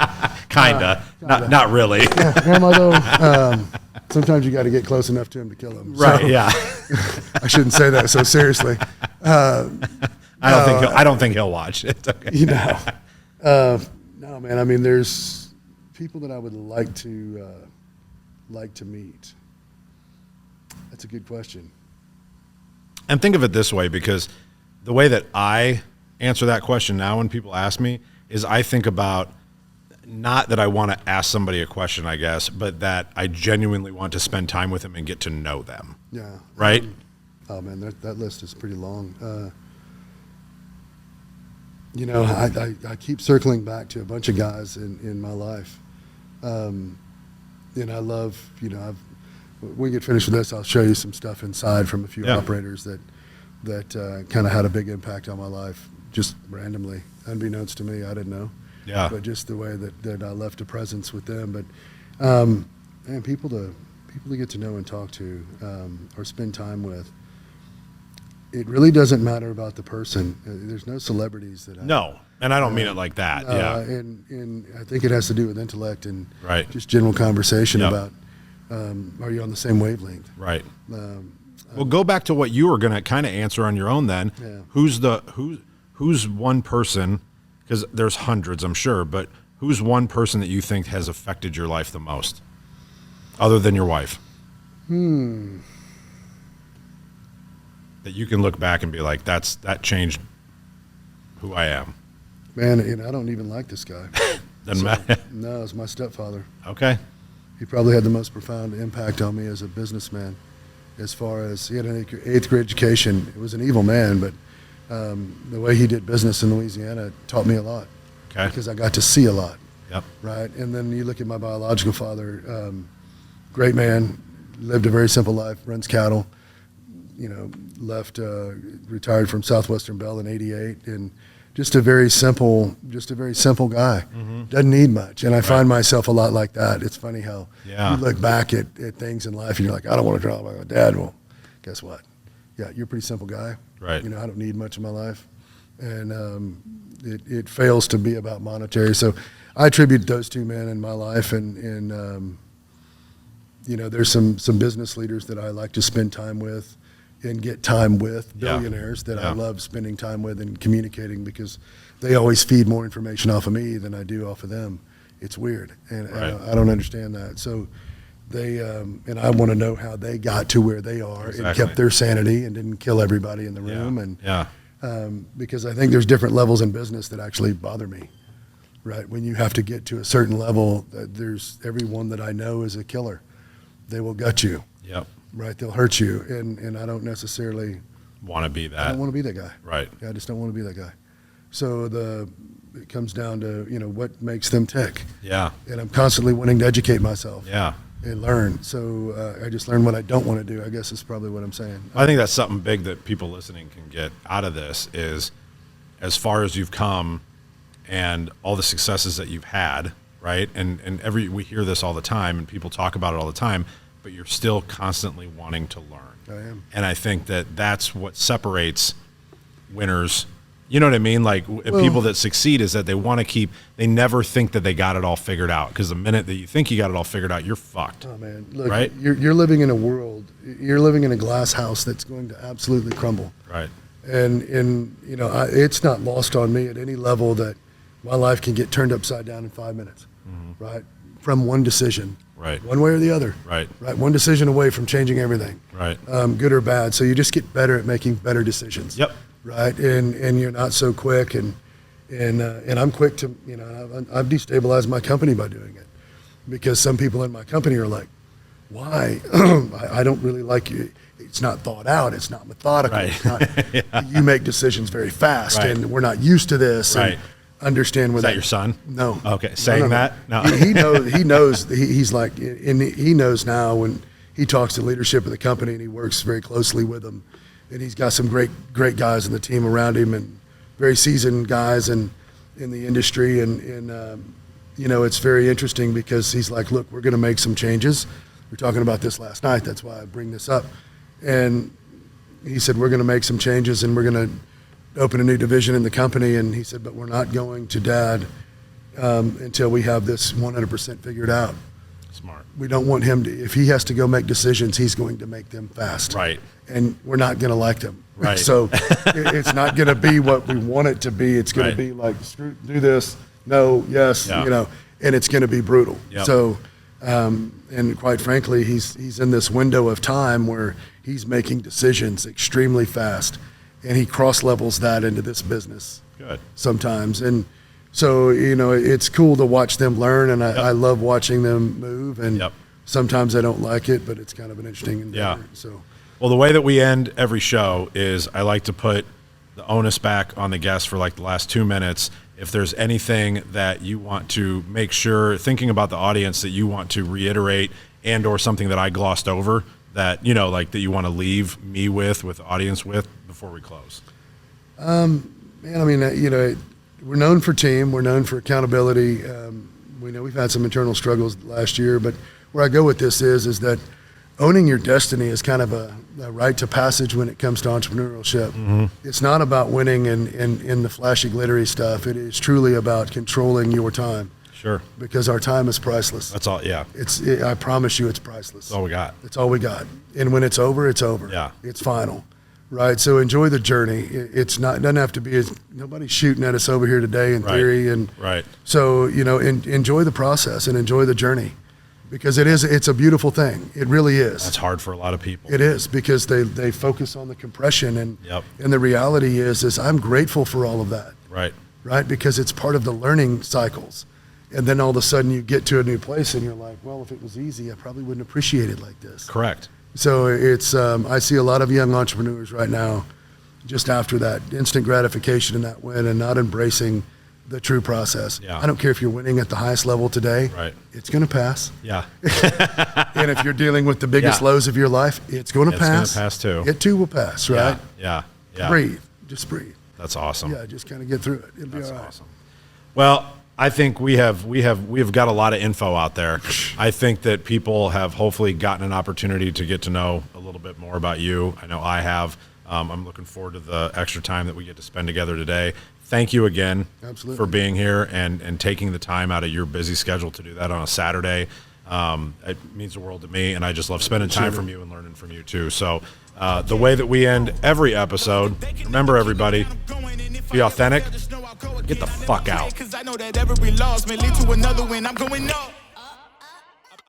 A: Kinda. Not really.
B: Am I though? Sometimes you got to get close enough to him to kill him.
A: Right.
B: So,
A: Yeah.
B: I shouldn't say that so seriously.
A: I don't think he'll watch it. Okay.
B: No, man. There's people that I would like to meet. That's a good question.
A: And think of it this way, because the way that I answer that question now when people ask me is I think about not that I want to ask somebody a question, I guess, but that I genuinely want to spend time with them and get to know them.
B: Yeah.
A: Right?
B: Oh, man, that list is pretty long. I keep circling back to a bunch of guys in my life. And I love, when we get finished with this, I'll show you some stuff inside from a few operators that kind of had a big impact on my life, just randomly, unbeknownst to me. I didn't know.
A: Yeah.
B: But just the way that I left a presence with them. But, man, people to get to know and talk to or spend time with. It really doesn't matter about the person. There's no celebrities that
A: No, and I don't mean it like that. Yeah.
B: And I think it has to do with intellect and
A: Right.
B: just general conversation about are you on the same wavelength?
A: Right. Well, go back to what you were going to kind of answer on your own then.
B: Yeah.
A: Who's one person, because there's hundreds, I'm sure, but who's one person that you think has affected your life the most, other than your wife? That you can look back and be like, that changed who I am.
B: Man, I don't even like this guy.
A: Doesn't matter.
B: No, it's my stepfather.
A: Okay.
B: He probably had the most profound impact on me as a businessman. As far as he had an eighth grade education, he was an evil man, but the way he did business in Louisiana taught me a lot.
A: Okay.
B: Because I got to see a lot.
A: Yep.
B: Right. And then you look at my biological father, great man, lived a very simple life, runs cattle. Left, retired from Southwestern Bell in '88, and just a very simple guy. Doesn't need much, and I find myself a lot like that. It's funny how you look back at things in life and you're like, I don't want to draw like my dad. Well, guess what? Yeah, you're a pretty simple guy.
A: Right.
B: I don't need much in my life, and it fails to be about monetary. So I attribute those two men in my life, and there's some business leaders that I like to spend time with and get time with, billionaires that I love spending time with and communicating, because they always feed more information off of me than I do off of them. It's weird, and I don't understand that. So they and I want to know how they got to where they are and kept their sanity and didn't kill everybody in the room. Because I think there's different levels in business that actually bother me. Right, when you have to get to a certain level, there's everyone that I know is a killer. They will gut you.
A: Yep.
B: Right. They'll hurt you. And I don't necessarily
A: want to be that.
B: I don't want to be that guy.
A: Right.
B: I just don't want to be that guy. So it comes down to, what makes them tick.
A: Yeah.
B: And I'm constantly wanting to educate myself.
A: Yeah.
B: And learn. So I just learn what I don't want to do, I guess is probably what I'm saying.
A: I think that's something big that people listening can get out of this is as far as you've come and all the successes that you've had, right? And we hear this all the time and people talk about it all the time, but you're still constantly wanting to learn.
B: I am.
A: And I think that that's what separates winners. You know what I mean? Like people that succeed is that they never think that they got it all figured out. Because the minute that you think you got it all figured out, you're fucked.
B: Oh man, look,
A: right?
B: You're living in a world, you're living in a glass house that's going to absolutely crumble.
A: Right.
B: And it's not lost on me at any level that my life can get turned upside down in 5 minutes, right? From one decision.
A: Right.
B: One way or the other.
A: Right.
B: Right. One decision away from changing everything.
A: Right.
B: Good or bad. So you just get better at making better decisions.
A: Yep.
B: Right. And you're not so quick and I'm quick to, I've destabilized my company by doing it because some people in my company are like, why? I don't really like you. It's not thought out. It's not methodical.
A: Right.
B: It's not,
A: Yeah.
B: You make decisions very fast
A: Right.
B: and we're not used to this.
A: Right.
B: And understand where
A: Is that your son?
B: No.
A: Okay. Saying that? No.
B: He knows, he's like, and he knows now when he talks to leadership of the company and he works very closely with them. And he's got some great guys in the team around him and very seasoned guys in the industry. And it's very interesting because he's like, look, we're going to make some changes. We were talking about this last night. That's why I bring this up. And he said, we're going to make some changes and we're going to open a new division in the company. And he said, but we're not going to Dad until we have this 100% figured out.
A: Smart.
B: We don't want him to, if he has to go make decisions, he's going to make them fast.
A: Right.
B: And we're not going to like them.
A: Right.
B: So it's not going to be what we want it to be. It's going
A: Right.
B: to be like, do this, no, yes,
A: Yeah.
B: and it's going to be brutal.
A: Yep.
B: So, and quite frankly, he's in this window of time where he's making decisions extremely fast, and he cross levels that into this business.
A: Good.
B: Sometimes. And so, it's cool to watch them learn, and I love watching them move, and
A: Yep.
B: sometimes I don't like it, but it's kind of an interesting endeavor.
A: Yeah.
B: So,
A: Well, the way that we end every show is I like to put the onus back on the guest for like the last 2 minutes. If there's anything that you want to make sure, thinking about the audience, that you want to reiterate and or something that I glossed over that, like that you want to leave me with the audience with before we close.
B: Man, I mean, we're known for team. We're known for accountability. We know we've had some internal struggles last year, but where I go with this is that owning your destiny is kind of a rite to passage when it comes to entrepreneurship. Mm-hmm. It's not about winning in the flashy, glittery stuff. It is truly about controlling your time.
A: Sure.
B: Because our time is priceless.
A: That's all. Yeah.
B: I promise you, it's priceless.
A: That's all we got.
B: It's all we got. And when it's over, it's over.
A: Yeah.
B: It's final. Right. So enjoy the journey. Doesn't have to be nobody's shooting at us over here today in theory. And
A: right.
B: So, enjoy the process and enjoy the journey. Because it's a beautiful thing. It really is.
A: That's hard for a lot of people.
B: It is because they focus on the compression and
A: Yep.
B: and the reality is I'm grateful for all of that.
A: Right.
B: Right? Because it's part of the learning cycles. And then all of a sudden you get to a new place and you're like, well, if it was easy, I probably wouldn't appreciate it like this.
A: Correct.
B: So it's I see a lot of young entrepreneurs right now just after that instant gratification and that win and not embracing the true process.
A: Yeah.
B: I don't care if you're winning at the highest level today.
A: Right.
B: It's going to pass.
A: Yeah.
B: And if you're dealing with the biggest
A: Yeah.
B: lows of your life, it's going to pass.
A: It's going to pass too.
B: It too will pass, right?
A: Yeah. Yeah.
B: Breathe. Just breathe.
A: That's awesome.
B: Yeah, just kind of get through it. It'll
A: That's
B: be all right.
A: awesome. Well, I think we have got a lot of info out there. I think that people have hopefully gotten an opportunity to get to know a little bit more about you. I know I have. I'm looking forward to the extra time that we get to spend together today. Thank you again
B: Absolutely.
A: for being here and taking the time out of your busy schedule to do that on a Saturday. It means the world to me, and I just love spending time from you and learning from you too. So the way that we end every episode, remember everybody, be authentic, get the fuck out.
C: 'Cause I know that every loss may lead to another when I'm going up.